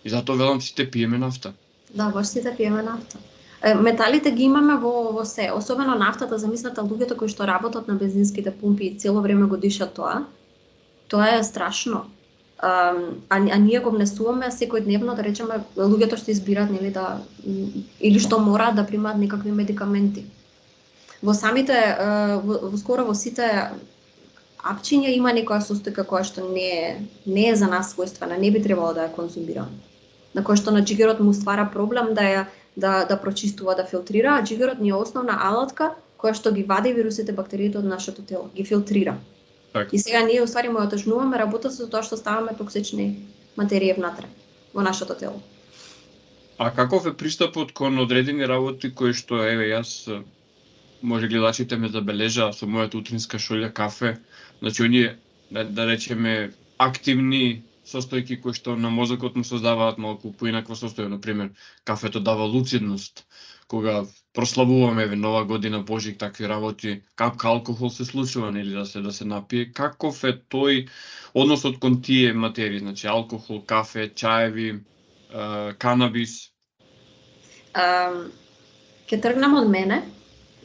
И затоа велам сите пиеме нафта. Да, баш сите пиеме нафта. Металите ги имаме во се, особено нафтата, замислете луѓето кои што работат на бензинските пумпи и цело време го дишат тоа. Тоа е страшно. А ние го внесуваме секојдневно, да речеме, луѓето што избираат, нели, да или што мораат да примаат некакви медикаменти. Во самите скоро во сите апчиња има некоја состојка која што не е за нас својствена, не би требало да ја конзумираме. На која што на џигерот му ствара проблем да прочистува, да филтрира, а џигерот ни е основна алатка која што ги вади вирусите, бактериите од нашето тело, ги филтрира. Така. И сега ние уствари му отежнуваме работата со тоа што ставаме токсични материи внатре во нашето тело. А каков е пристапот кон одредени работи кои што еве јас може гледачите ме забележаа со мојата утринска шолја кафе, значи оние да речеме активни состојки кои што на мозокот му создаваат малку поинаква состојба, на пример, кафето дава луцидност. Кога прославуваме еве Нова година, Божик, такви работи, капка алкохол се случува нели да се напие. Каков е тој односот кон тие материи, значи алкохол, кафе, чаеви, канабис? Ке тргнам од мене.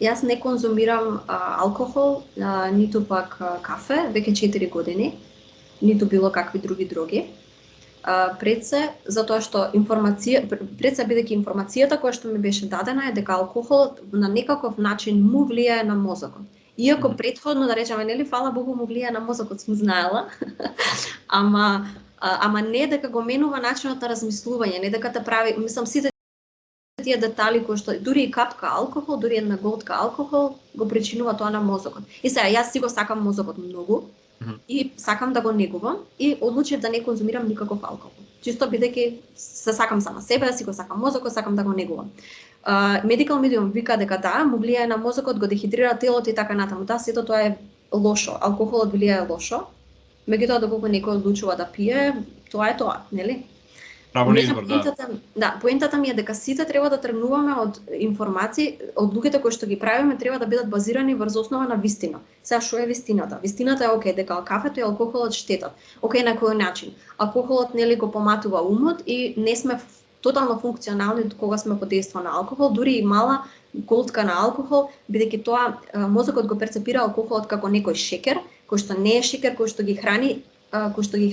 Јас не конзумирам алкохол, ниту пак кафе, веќе 4 години, ниту било какви други дроги. Пред се, затоа што бидејќи информацијата која што ми беше дадена е дека алкохолот на некаков начин му влијае на мозокот. Иако претходно, да речеме, нели, фала Богу, му влијае на мозокот, сум знаела, ама не дека го менува начинот на размислување, не дека те прави, мислам, сите тие детали кои што дури и капка алкохол, дури една голтка алкохол го причинува тоа на мозокот. И сега јас си го сакам мозокот многу и сакам да го негувам и одлучив да не конзумирам никаков алкохол. Чисто бидејќи се сакам сама себе, си го сакам мозокот, сакам да го негувам. Medical Medium вика дека да, му влијае на мозокот, го дехидрира телото и така натаму. Да, сето тоа е лошо. Алкохолот влијае лошо. Меѓутоа доколку некој одлучува да пие, тоа е тоа, нели? Право на избор, да. Да, поентата ми е дека сите треба да тргнуваме од информации, од луѓето кои што ги правиме треба да бидат базирани врз основа на вистина. Сега што е вистината? Вистината е окей дека кафето и алкохолот штетат. Окей, на кој начин? Алкохолот нели го поматува умот и не сме тотално функционални кога сме под дејство на алкохол, дури и мала голтка на алкохол, бидејќи тоа мозокот го перцепира алкохолот како некој шекер, кој што не е шекер, кој што ги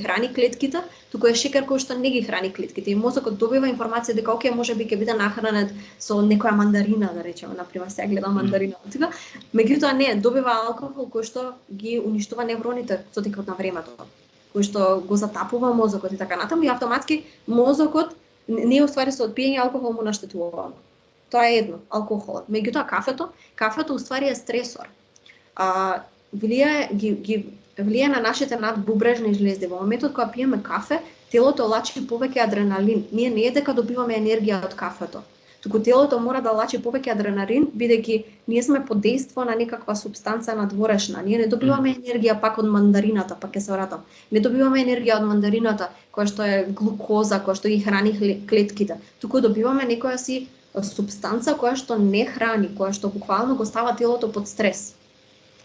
храни клетките, туку е шекер кој што не ги храни клетките. И мозокот добива информација дека окей, можеби ќе биде нахранет со некоја мандарина, да речеме, например, сега гледам мандарина. Меѓутоа не, добива алкохол кој што ги уништува невроните со текот на времето, кој што го затапува мозокот и така натаму, и автоматски мозокот не уствари со пиење алкохол му наштетува. Тоа е едно, алкохолот. Меѓутоа кафето уствари е стресор. Влијае на нашите надбубрежни жлезди. Во моментот кога пиеме кафе, телото лачи повеќе адреналин. Ние не е дека добиваме енергија од кафето, туку телото мора да лачи повеќе адреналин, бидејќи ние сме под дејство на некаква супстанца надворешна. Ние не добиваме енергија пак од мандарината, пак ќе се вратам. Не добиваме енергија од мандарината, која што е глукоза, која што ги храни клетките, туку добиваме некоја си супстанца која што не храни, која што буквално го става телото под стрес.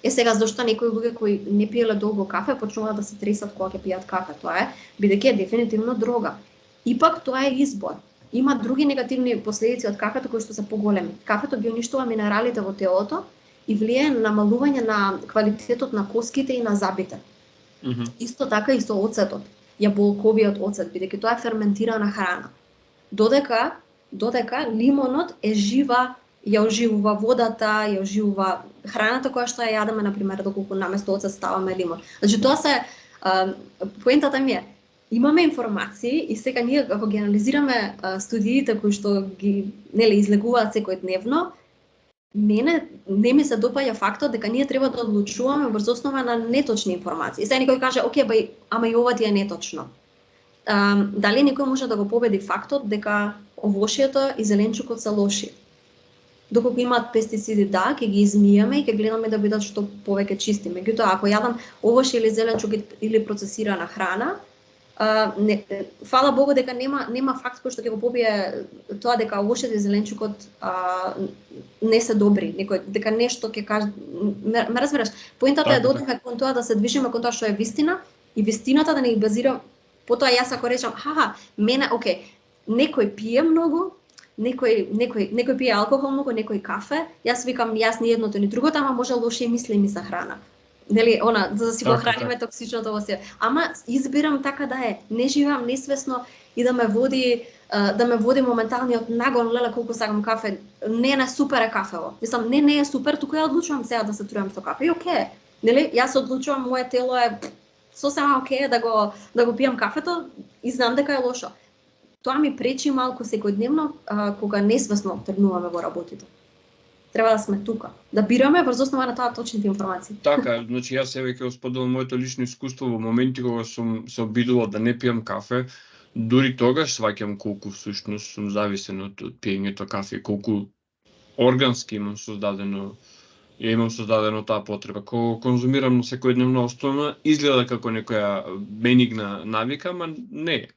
Сега зашто некои луѓе кои не пиеле долго кафе почнуваат да се тресат кога ќе пијат кафе, тоа е бидејќи е дефинитивно дрога. Ипак тоа е избор. Има други негативни последици од кафето кои што се поголеми. Кафето ги уништува минералите во телото и влијае на намалување на квалитетот на коските и на забите. Исто така и со оцетот, јаболковиот оцет, бидејќи тоа е ферментирана храна. Додека лимонот е жива, ја оживува водата, ја оживува храната која што ја јадеме, например, доколку наместо оцет ставаме лимон. Значи тоа се поентата ми е, имаме информации и сега ние ако ги анализираме студиите кои што ги излегуваат секојдневно, мене не ми се допаѓа фактот дека ние треба да одлучуваме врз основа на неточни информации. Сега некој каже, окей, ама и ова ти е неточно. Дали некој може да го победи фактот дека овошјето и зеленчукот се лоши? Доколку имаат пестициди, да, ќе ги измијаме и ќе гледаме да бидат што повеќе чисти. Меѓутоа, ако јадам овошје или зеленчук или процесирана храна, фала Богу дека нема факт кој што ќе го побие тоа дека овошјето и зеленчукот не се добри, дека нешто ќе каже, ме разбираш? Поентата е да одиме кон тоа, да се движиме кон тоа што е вистина и вистината да не ги базира. Потоа јас ако речам, мене, окей, некој пие многу, некој пие алкохол многу, некој кафе, јас викам, јас ни едното ни другото, ама може лоши мисли ми се храна. Нели, за да си го храниме токсичното во себе. Ама избирам така да е. Не живеам несвесно и да ме води моменталниот нагон, леле колку сакам кафе. Не супер е кафево. Мислам, не е супер, туку ја одлучувам сега да се труам со кафе. И окей. Нели, јас одлучувам, моје тело е сосема окей да го пијам кафето и знам дека е лошо. Тоа ми пречи малку секојдневно кога несвесно тргнуваме во работите. Треба да сме тука, да бираме врз основа на тоа точните информации. Така, значи јас еве ќе споделам моето лично искуство во моменти кога сум се обидувал да не пијам кафе, дури тогаш сваќам колку всушност сум зависен од пиењето кафе, колку органски имам создадено таа потреба. Кога конзумирам на секојдневна основа, изгледа како некоја бенигна навика, ама не е.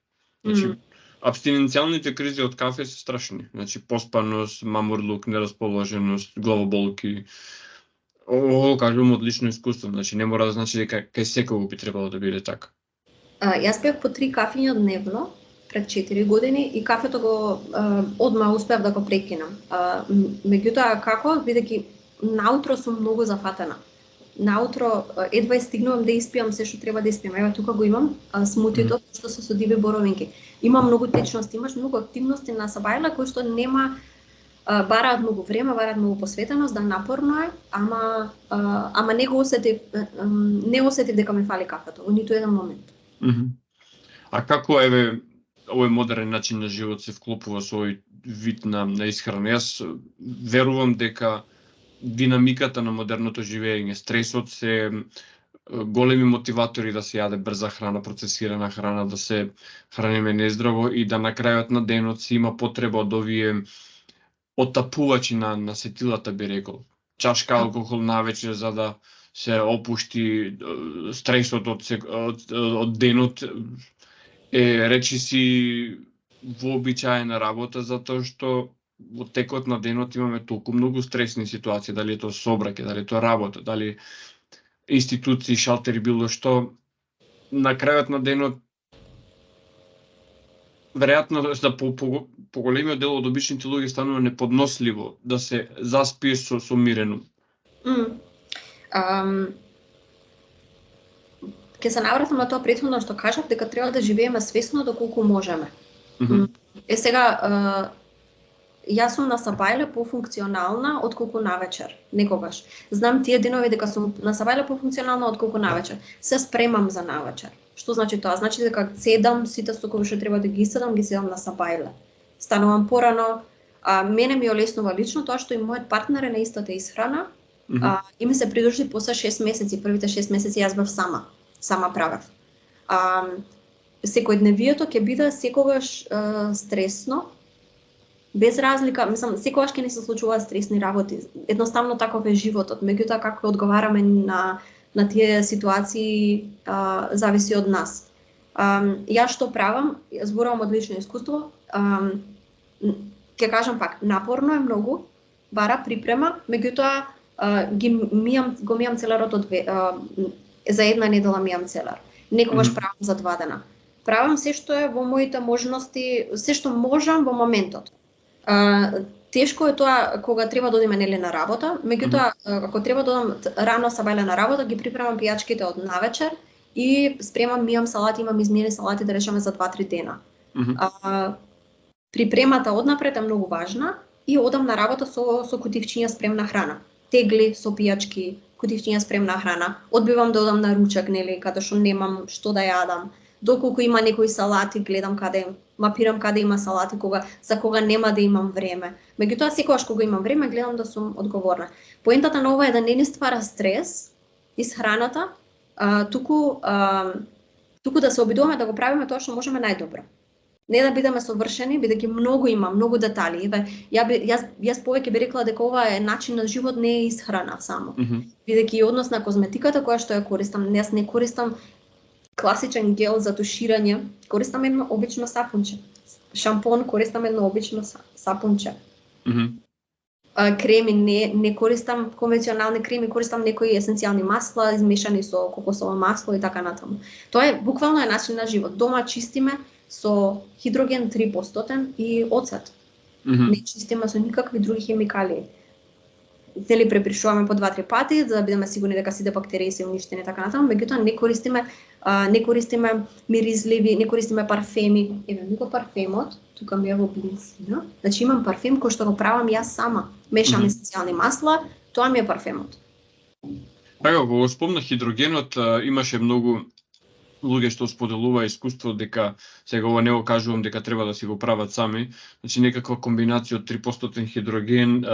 Значи, абстиненцијалните кризи од кафе се страшни. Значи, поспаност, мамурлук, нерасположеност, главоболки. Ово кажувам од лично искуство, значи не мора да значи дека кај секого би требало да биде така. Јас пиев по 3 кафиња дневно пред 4 години и кафето го одма успеав да го прекинам. Меѓутоа како, бидејќи наутро сум многу зафатена. Наутро едва стигнувам да испијам се што треба да испијам. Ева тука го имам смутито што се со диви боровинки. Има многу течности, имаш многу активности на сабајла кои што нема бараат многу време, бараат многу посветеност, да напорно е, ама не го осетив дека ми фали кафето во ниту еден момент. А како еве овој модерен начин на живот се вклопува со овој вид на исхрана? Јас верувам дека динамиката на модерното живење, стресот се големи мотиватори да се јаде брза храна, процесирана храна, да се храниме нездраво и да на крајот на денот се има потреба од овие отапувачи на сетилата, би рекол. Чашка алкохол навечер за да се опушти стресот од денот, речиси вообичаена работа, затоа што во текот на денот имаме толку многу стресни ситуации, дали е тоа сообраќај, дали е тоа работа, дали институции, шалтери, било што. На крајот на денот веројатно за по големиот дел од обичните луѓе станува неподносливо да се заспие со мирено. Ке се навратам на тоа претходно што кажав, дека треба да живееме свесно доколку можеме. Сега, јас сум на сабајле пофункционална отколку навечер, некогаш. Знам тие денови дека сум на сабајле пофункционална отколку навечер. Се спремам за навечер. Што значи тоа? Значи дека седам сите сокови што треба да ги седам на сабајле. Станувам порано, мене ми олеснува лично тоа што и мојот партнер е на истата исхрана, и ми се придружи после 6 месеци, првите 6 месеци јас бев сама правев. Секојдневието ќе биде секогаш стресно, без разлика, мислам, секогаш ќе ни се случуваат стресни работи. Едноставно таков е животот, меѓутоа како одговараме на тие ситуации зависи од нас. Јас што правам, зборувам од лично искуство, ќе кажам пак, напорно е многу, бара припрема, меѓутоа го мијам целерот за една недела мијам целер. Некогаш правам за 2 дена. Правам се што е во моите можности, се што можам во моментот. Тешко е тоа кога треба да одиме нели на работа, меѓутоа ако треба да одам рано сабајле на работа, ги припремам пијачките од навечер и спремам, мијам салати, имам измиени салати да речеме за 2-3 дена. Припремата однапред е многу важна и одам на работа со кутивчиња спремна храна. Тегли со пијачки, кутивчиња спремна храна. Одбивам да одам на ручек, нели, каде што немам што да јадам. Доколку има некои салати, гледам мапирам каде има салати, за кога нема да имам време. Меѓутоа, секогаш кога имам време, гледам да сум одговорна. Поентата на ова е да не ни ствара стрес исхраната, туку да се обидуваме да го правиме тоа што можеме најдобро. Не да бидеме совршени, бидејќи многу детали. Јас повеќе би рекла дека ова е начин на живот, не е исхрана само. Бидејќи однос на козметиката која што ја користам, јас не користам класичен гел за туширање, користам едно обично сапунче. Шампон, користам едно обично сапунче. Креми, не користам конвенционални креми, користам некои есенцијални масла, измешани со кокосово масло и така натаму. Тоа е буквално е начин на живот. Дома чистиме со хидроген 3% и оцет. Не чистиме со никакви други хемикалии. Нели препришуваме по 2-3 пати за да бидеме сигурни дека сите бактерии се уништени така натаму, меѓутоа не користиме миризливи, не користиме парфеми. Еве го парфемот, тука ми е во близина. Значи имам парфем кој што го правам јас сама. Мешам есенцијални масла, тоа ми е парфемот. Така, кога го спомнах хидрогенот, имаше многу луѓе што споделува искуство дека сега ова не го кажувам дека треба да си го прават сами, значи некаква комбинација од 3% хидроген,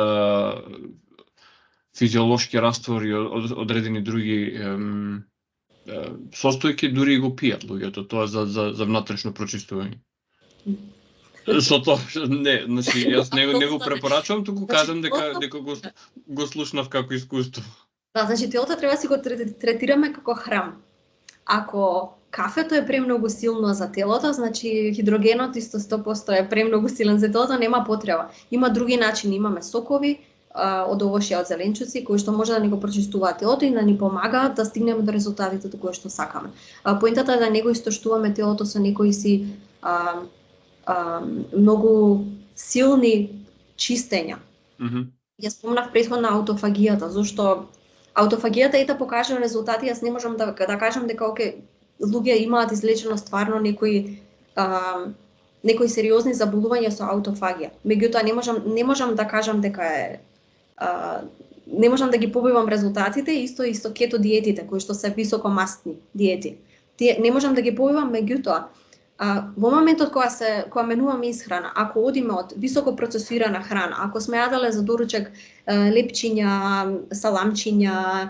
физиолошки раствори, одредени други состојки, дури и го пијат луѓето тоа за внатрешно прочистување. Со тоа не, значи јас не го препорачувам, туку кажам дека го слушнав како искуство. Да, значи телото треба да си го третираме како храм. Ако кафето е премногу силно за телото, значи хидрогенот исто 100% е премногу силен за телото, нема потреба. Има други начини, имаме сокови од овошја, од зеленчуци, кои што може да ни го прочистуваат телото и да ни помагаат да стигнеме до резултатите до кои што сакаме. Поентата е да не го истоштуваме телото со некои си многу силни чистења. Ја спомнав претходно аутофагијата, зашто аутофагијата ета покажа резултати, јас не можам да кажам дека луѓе имаат излечено стварно некои сериозни заболувања со аутофагија. Меѓутоа не можам да кажам дека е не можам да ги побивам резултатите исто кето диетите кои што се високомастни диети. Тие не можам да ги побивам, меѓутоа во моментот кога менуваме исхрана, ако одиме од високо процесирана храна, ако сме јаделе за доручек лепчиња, саламчиња,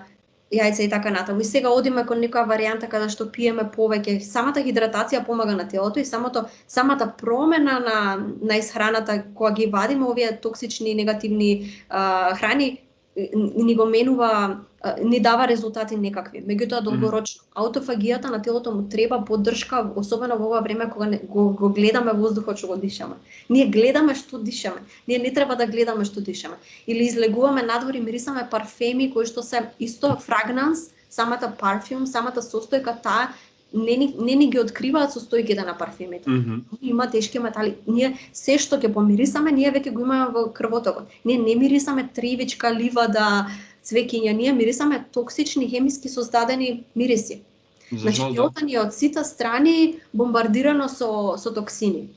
јајца и така натаму, и сега одиме кон некоја варијанта каде што пиеме повеќе, самата хидратација помага на телото и самата промена на исхраната кога ги вадиме овие токсични негативни храни ни го менува, ни дава резултати некакви. Меѓутоа долгорочно аутофагијата на телото му треба поддршка, особено во ова време кога го гледаме воздухот што го дишаме. Ние гледаме што дишаме. Ние не треба да гледаме што дишаме. Или излегуваме надвор и мирисаме парфеми кои што се исто фрагнанс, самата парфюм, самата состојка, таа не ни ги откриваат состојките на парфемите. Има тешки метали. Ние се што ќе помирисаме, ние веќе го имаме во крвотокот. Ние не мирисаме тривичка, ливада, цвеќиња, ние мирисаме токсични хемиски создадени мириси. Значи телото ни од сите страни бомбардирано со токсини.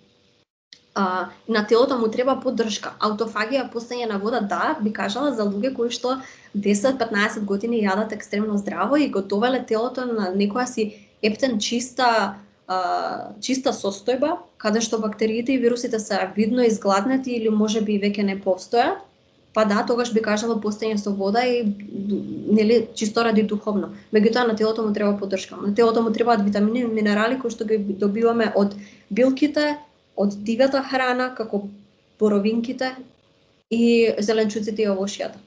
На телото му треба поддршка. Аутофагија, постоење на вода, да, би кажала за луѓе кои што 10-15 години јадат екстремно здраво и го довеле телото на некоја си ептен чиста состојба, каде што бактериите и вирусите се видно изгладнати или можеби веќе не постојат, па да, тогаш би кажала постоење со вода и нели чисто ради духовно. Меѓутоа на телото му треба поддршка. На телото му требаат витамини и минерали кои што ги добиваме од билките, од дивата храна, како боровинките и зеленчуците и овошјата.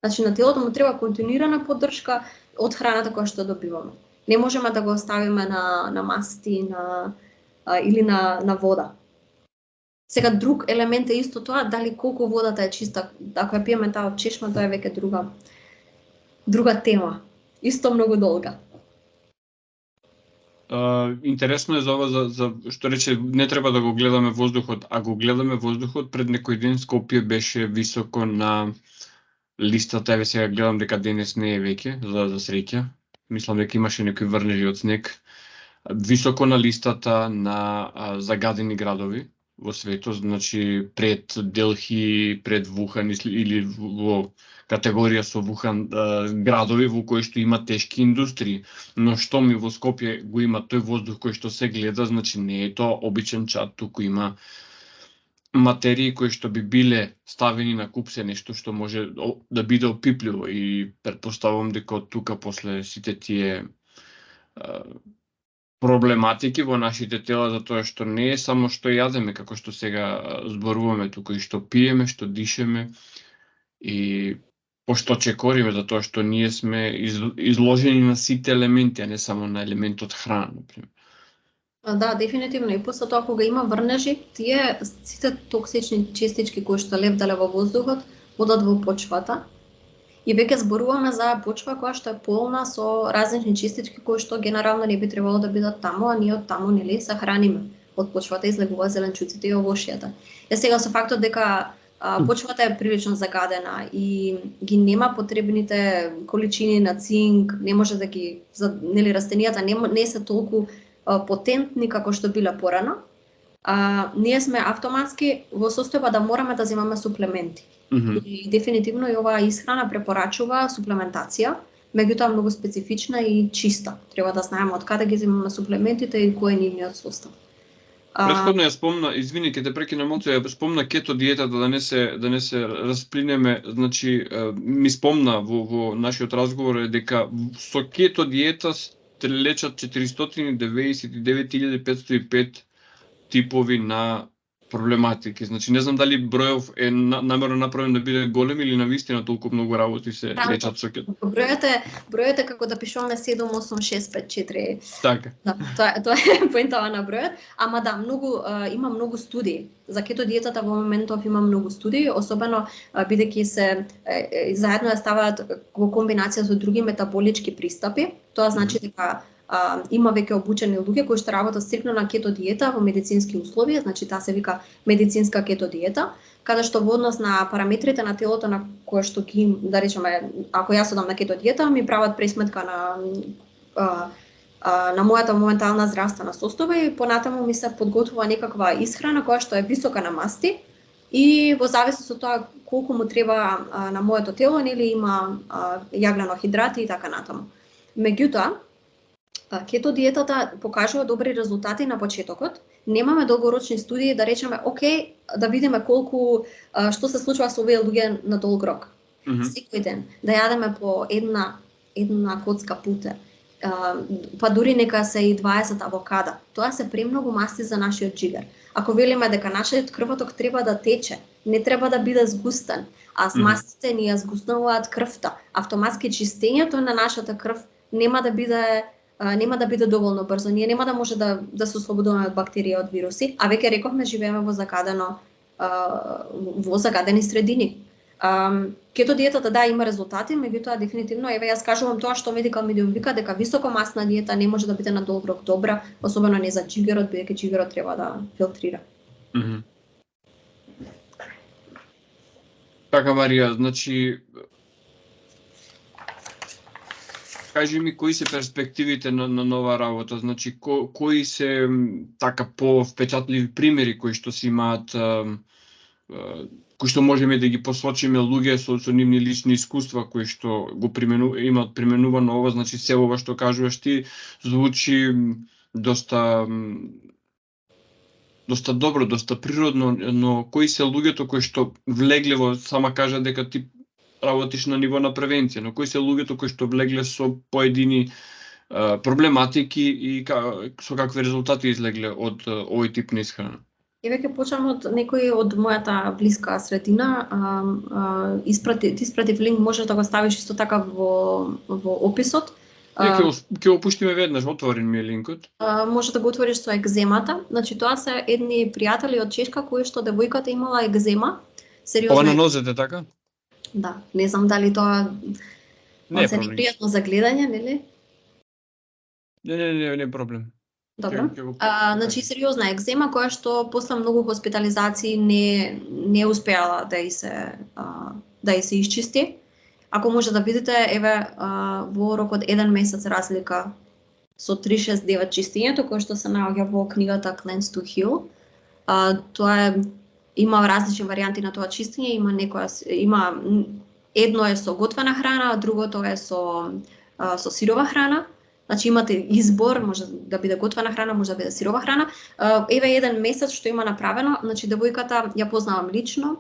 Значи на телото му треба континуирана поддршка од храната која што добиваме. Не можеме да го оставиме на масти или на вода. Сега друг елемент е исто тоа, дали колку водата е чиста. Ако ја пиеме таа од чешма, тоа е веќе друга тема. Исто многу долга. Интересно е за ова, за што рече, не треба да го гледаме воздухот, а го гледаме воздухот. Пред некој ден Скопје беше високо на листата, еве сега гледам дека денес не е веќе, за среќа. Мислам дека имаше некои врнежи од снег. Високо на листата на загадени градови во светот, значи пред Делхи, пред Вухан или во категорија со Вухан градови во кои што има тешки индустрии. Но што ми во Скопје го има тој воздух кој што се гледа, значи не е тоа обичен чад, туку има материи кои што би биле ставени на куп, се нешто што може да биде опипливо и претпоставувам дека од тука после сите тие проблематики во нашите тела, затоа што не е само што јадеме, како што сега зборуваме, туку и што пиеме, што дишеме и пошто чекориме, затоа што ние сме изложени на сите елементи, а не само на елементот храна, например. Да, дефинитивно. И после тоа кога има врнежи, тие сите токсични частички кои што левдале во воздухот одат во почвата. И веќе зборуваме за почва која што е полна со различни частички кои што генерално не би требало да бидат таму, а ние од таму нели се храниме. Од почвата излегуваат зеленчуците и овошјата. Сега со фактот дека почвата е прилично загадена и ги нема потребните количини на цинк, не може да ги нели растенијата не се толку потентни како што биле порано, ние сме автоматски во состојба да мораме да земаме суплементи. И дефинитивно и оваа исхрана препорачува суплементација, меѓутоа многу специфична и чиста. Треба да знаеме од каде ги земаме суплементите и кој е нивниот состав. Претходно ја спомна, извини, ќе те прекинам малку, ја спомна кето диетата да не се расплинеме, значи ми спомна во нашиот разговор е дека со кето диета се лечат 499.505 типови на проблематики. Значи не знам дали бројов е намерно направен да биде голем или навистина толку многу работи се лечат со кето. Бројот е како да пишуваме 78654. Така. Да, тоа е поентава на бројот, ама да, има многу студии. За кето диетата во моментов има многу студии, особено бидејќи се заедно ја ставаат во комбинација со други метаболички пристапи. Тоа значи дека има веќе обучени луѓе кои што работат стрикно на кето диета во медицински услови, значи таа се вика медицинска кето диета, каде што во однос на параметрите на телото на кое што ги, да речеме, ако јас одам на кето диета, ми прават пресметка на мојата моментална здравствена состојба и понатаму ми се подготвува некаква исхрана која што е висока на масти и во зависност од тоа колку му треба на моето тело, нели има јаглено-хидрати и така натаму. Меѓутоа, кето диетата покажува добри резултати на почетокот. Немаме долгорочни студии да речеме, окей, да видиме колку што се случува со овие луѓе на долг рок. Секој ден да јадеме по една коцка путер. Па дури нека се и 20 авокада. Тоа се премногу масти за нашиот џигер. Ако велиме дека нашиот крвоток треба да тече, не треба да биде згустен, а мастите ни ја згуснуваат крвта, автоматски чистењето на нашата крв нема да биде доволно брзо. Ние нема да може да се ослободуваме од бактерии, од вируси, а веќе рековме живееме во загадени средини. Кето диетата да има резултати, меѓутоа дефинитивно еве јас кажувам тоа што Medical Medium вика дека високомасна диета не може да биде на долг рок добра, особено не за џигерот, бидејќи џигерот треба да филтрира. Така, Марија, значи кажи ми кои се перспективите на нова работа, значи кои се така повпечатливи примери кои што си имаат, кои што можеме да ги посочиме луѓе со нивни лични искуства кои што го имаат применувано ова, значи се ова што кажуваш ти звучи доста добро, доста природно, но кои се луѓето кои што влегле во, сама кажа дека ти работиш на ниво на превенција, но кои се луѓето кои што влегле со поедини проблематики и со какви резултати излегле од овој тип на исхрана? Еве ќе почнам од некој од мојата блиска средина. Ти испратив линк, можеш да го ставиш исто така во описот. Ќе го пуштиме веднаш, отворен ми е линкот. Може да го отвориш со екземата. Значи тоа се едни пријатели од Чешка кои што девојката имала екзема. Сериозно. Ова на нозете, така? Да, не знам дали тоа не е пријатно за гледање, нели? Не проблем. Добро. Значи сериозна екзема која што после многу хоспитализации не успеала да и се исчисти. Ако може да видите, еве во рок од 1 месец разлика со 369 чистењето кое што се наоѓа во книгата Cleanse to Heal. Тоа има различни варијанти на тоа чистење, има едно е со готвена храна, а другото е со сирова храна. Значи имате избор, може да биде готвена храна, може да биде сирова храна. Еве 1 месец што има направено, значи девојката ја познавам лично,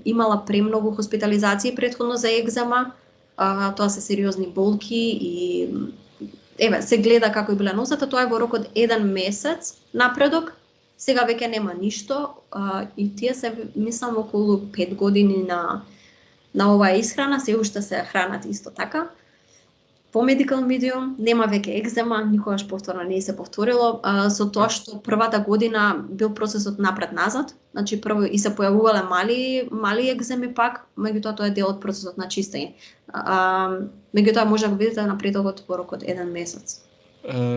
имала премногу хоспитализации претходно за екзема, тоа се сериозни болки и еве се гледа како и била носата, тоа е во рок од 1 месец напредок. Сега веќе нема ништо и тие се мислам околу 5 години на оваа исхрана, се уште се хранат исто така. По Medical Medium нема веќе екзема, никогаш повторно не се повторило, со тоа што првата година бил процесот напред-назад, значи прво и се појавувале мали екземи пак, меѓутоа тоа е дел од процесот на чистење. Меѓутоа може да го видите напредокот во рок од 1 месец.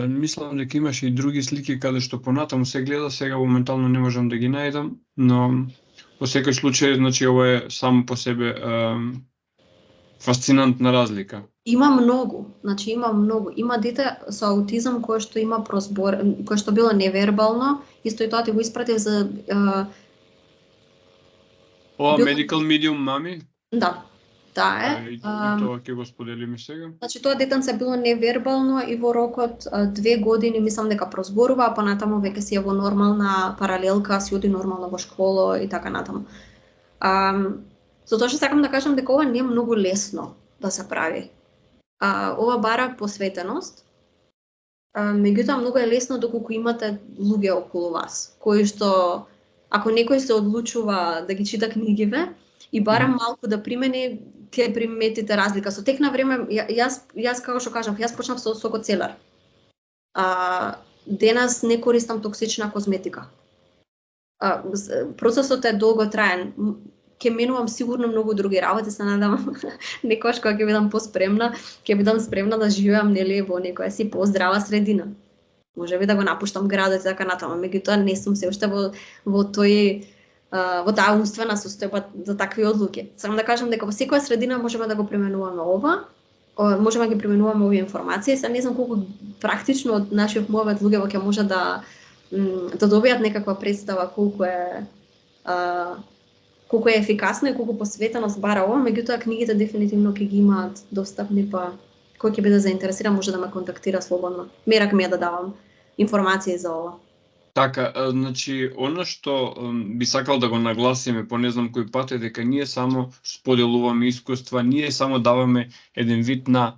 Мислам дека имаше и други слики каде што понатаму се гледа, сега моментално не можам да ги најдам, но во секој случај, значи ова е само по себе фасцинантна разлика. Има многу. Има дете со аутизам кое што има прозбор, кое што било невербално, исто и тоа ти го испратив за Medical Medium мами? Да. Таа И тоа ќе го споделиме сега. Значи тоа детенце било невербално и во рокот 2 години мислам дека прозборува, а понатаму веќе си е во нормална паралелка, си оди нормално во школа и така натаму. Затоа што сакам да кажам дека ова не е многу лесно да се прави. Ова бара посветеност. Меѓутоа многу е лесно доколку имате луѓе околу вас, кои што ако некој се одлучува да ги чита книгиве и барам малку да примени, ќе приметите разлика. Со тек на време, јас како што кажав, јас почнав со сокоцелар. Денес не користам токсична козметика. Процесот е долготраен. Ќе менувам сигурно многу други работи, се надевам некогаш кога ќе бидам поспремна, ќе бидам спремна да живеам нели во некоја си поздрава средина. Можеби да го напуштам градот и така натаму, меѓутоа не сум се уште во таа умствена состојба за такви одлуки. Сакам да кажам дека во секоја средина можеме да го применуваме ова, можеме да ги применуваме овие информации. Се не знам колку практично од нашиот муавет луѓе ќе може да добијат некаква представа колку е ефикасно и колку посветеност бара ова, меѓутоа книгите дефинитивно ќе ги имаат достапни, па кој ќе биде заинтересиран може да ме контактира слободно. Мерак ми е да давам информации за ова. Така, значи, она што би сакал да го нагласиме по не знам кој пат е дека ние само споделуваме искуства, ние само даваме еден вид на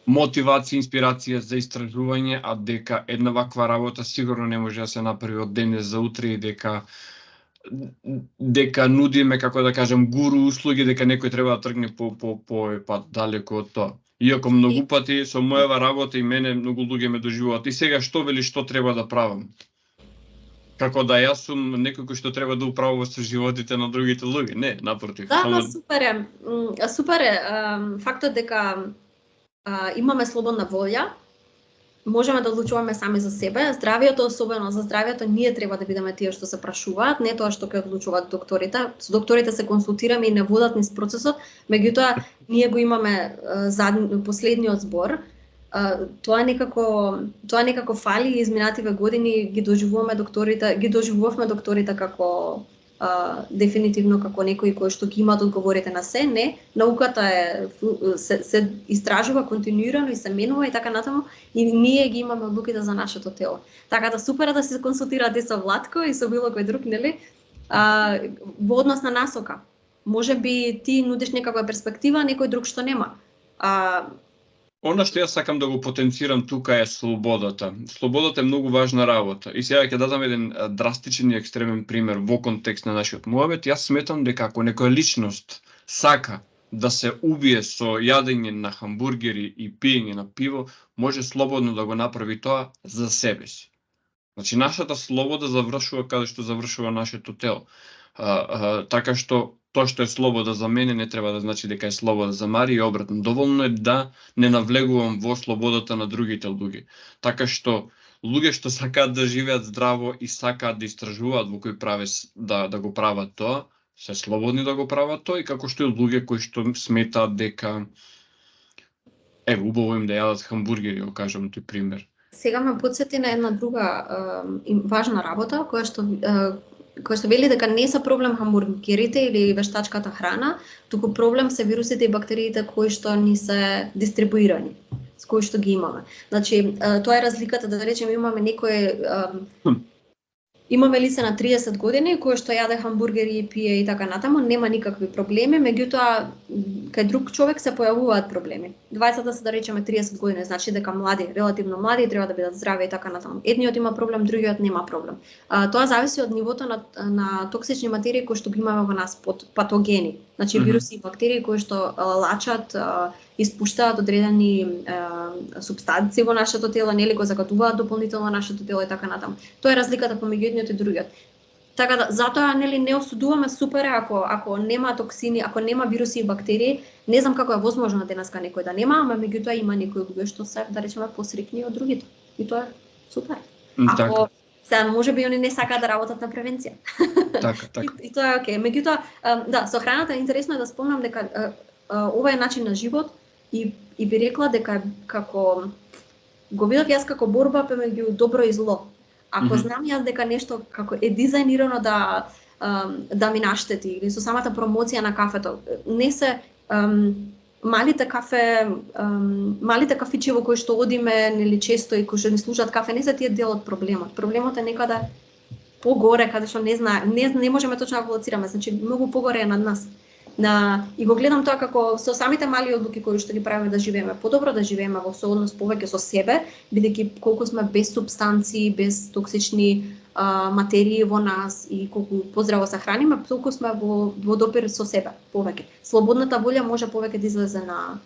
мотивација, инспирација за истражување, а дека една ваква работа сигурно не може да се направи од денес за утре и дека нудиме, како да кажам, гуру услуги, дека некој треба да тргне по пат далеко од тоа. Иако многу пати со мојава работа и мене многу луѓе ме доживуваат. И сега што вели што треба да правам? Како да јас сум некој кој што треба да управува со животите на другите луѓе. Не, напротив. Да, супер е. Супер е. Фактот дека имаме слободна волја, можеме да одлучуваме сами за себе. Здравието, особено за здравието, ние треба да бидеме тие што се прашуваат, не тоа што ќе одлучуваат докторите. Со докторите се консултираме и не водат низ процесот, меѓутоа ние го имаме последниот збор. Тоа некако фали и изминативе години ги доживувавме докторите како дефинитивно како некои кои што ги имаат одговорите на се, не, науката се истражува континуирано и се менува и така натаму и ние ги имаме одлуките за нашето тело. Така да супер да се консултирате со Владко и со било кој друг, нели? Во однос на насока. Можеби ти нудиш некаква перспектива, некој друг што нема. Она што јас сакам да го потенцирам тука е слободата. Слободата е многу важна работа. И сега ќе дадам еден драстичен и екстремен пример во контекст на нашиот муавет. Јас сметам дека ако некоја личност сака да се убие со јадење на хамбургери и пиење на пиво, може слободно да го направи тоа за себе си. Значи, нашата слобода завршува каде што завршува нашето тело. Така што тоа што е слобода за мене не треба да значи дека е слобода за Мари и обратно. Доволно е да не навлегувам во слободата на другите луѓе. Така што луѓе што сакаат да живеат здраво и сакаат да истражуваат во кој правец да го прават тоа, се слободни да го прават тоа и како што и луѓе кои што сметаат дека убаво им да јадат хамбургери, го кажам тој пример. Сега ме потсети на една друга важна работа која што вели дека не се проблем хамбургерите или вештачката храна, туку проблем се вирусите и бактериите кои што ни се дистрибуирани, с кои што ги имаме. Значи, тоа е разликата, да речеме, имаме некој имаме лице на 30 години кој што јаде хамбургери и пие и така натаму, нема никакви проблеми, меѓутоа кај друг човек се појавуваат проблеми. Двајцата се, да речеме, 30 години, значи дека млади, релативно млади, треба да бидат здрави и така натаму. Едниот има проблем, другиот нема проблем. Тоа зависи од нивото на токсични материи кои што ги имаме во нас, под патогени. Значи вируси и бактерии кои што лачат, испуштаат одредени супстанции во нашето тело, нели го загадуваат дополнително нашето тело и така натаму. Тоа е разликата помеѓу едниот и другиот. Така да, затоа нели не осудуваме, супер ако нема токсини, ако нема вируси и бактерии, не знам како е возможно денеска некој да нема, ама меѓутоа има некои луѓе што се, да речеме, посрекни од другите. И тоа е супер. Ако сега можеби они не сакаат да работат на превенција. Така. И тоа е окей. Меѓутоа, да, со храната интересно е да спомнам дека ова е начин на живот и би рекла дека како го видов јас како борба меѓу добро и зло. Ако знам јас дека нешто како е дизајнирано да ми наштети или со самата промоција на кафето, не се малите кафичи во кои што одиме нели често и кои што ни служат кафе не се тие дел од проблемот. Проблемот е некаде погоре каде што не можеме точно да го лоцираме, значи многу погоре е над нас. И го гледам тоа како со самите мали одлуки кои што ги правиме да живееме подобро, да живееме во сооднос повеќе со себе, бидејќи колку сме без супстанции, без токсични материи во нас и колку поздраво се храниме, толку сме во допир со себе повеќе. Слободната волја може повеќе да излезе на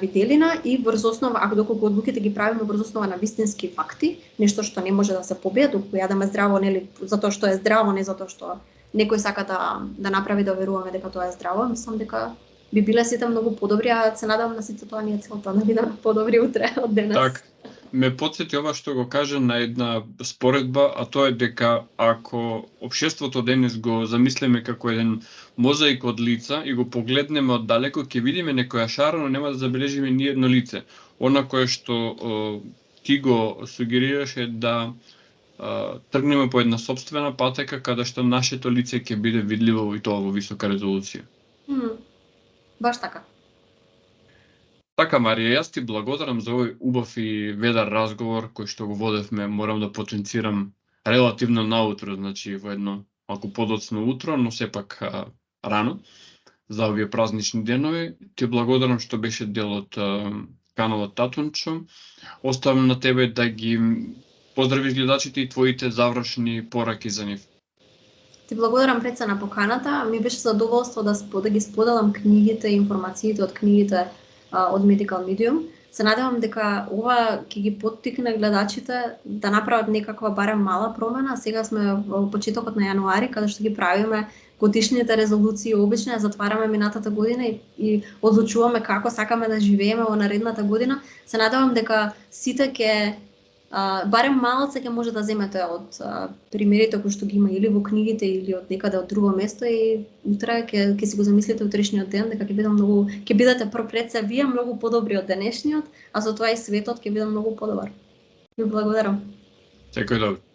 виделина и врз основа, ако доколку одлуките ги правиме врз основа на вистински факти, нешто што не може да се побие, доколку јадеме здраво, нели, затоа што е здраво, не затоа што некој сака да направи да веруваме дека тоа е здраво, мислам дека би биле сите многу подобри, а се надам на сите тоа ни е целта да бидеме подобри утре од денес. Так, ме потсети ова што го кажа на една споредба, а тоа е дека ако општеството денес го замислиме како еден мозаик од лица и го погледнеме од далеко, ќе видиме некоја шара, но нема да забележиме ни едно лице. Она кое што ти го сугерираш е да тргнеме по една сопствена патека каде што нашето лице ќе биде видливо и тоа во висока резолуција. Баш така. Така, Марија, јас ти благодарам за овој убав и ведар разговор кој што го водевме. Морам да потенцирам релативно наутро, значи во едно малку подоцно утро, но сепак рано за овие празнични денови. Ти благодарам што беше дел од каналот Татунчо. Оставам на тебе да ги поздравиш гледачите и твоите завршни пораки за нив. Ти благодарам Преца на поканата. Ми беше задоволство да ги споделам книгите и информациите од книгите од Medical Medium. Се надевам дека ова ќе ги поттикне гледачите да направат некаква барем мала промена. Сега сме во почетокот на јануари, каде што ги правиме годишните резолуции, обично затвараме минатата година и одлучуваме како сакаме да живееме во наредната година. Се надевам дека сите ќе барем малце ќе може да земете од примерите кои што ги има или во книгите или од некаде од друго место и утре ќе си го замислите утрешниот ден дека ќе бидете пред се вие многу подобри од денешниот, а со тоа и светот ќе биде многу подобар. Ви благодарам. Секој добро.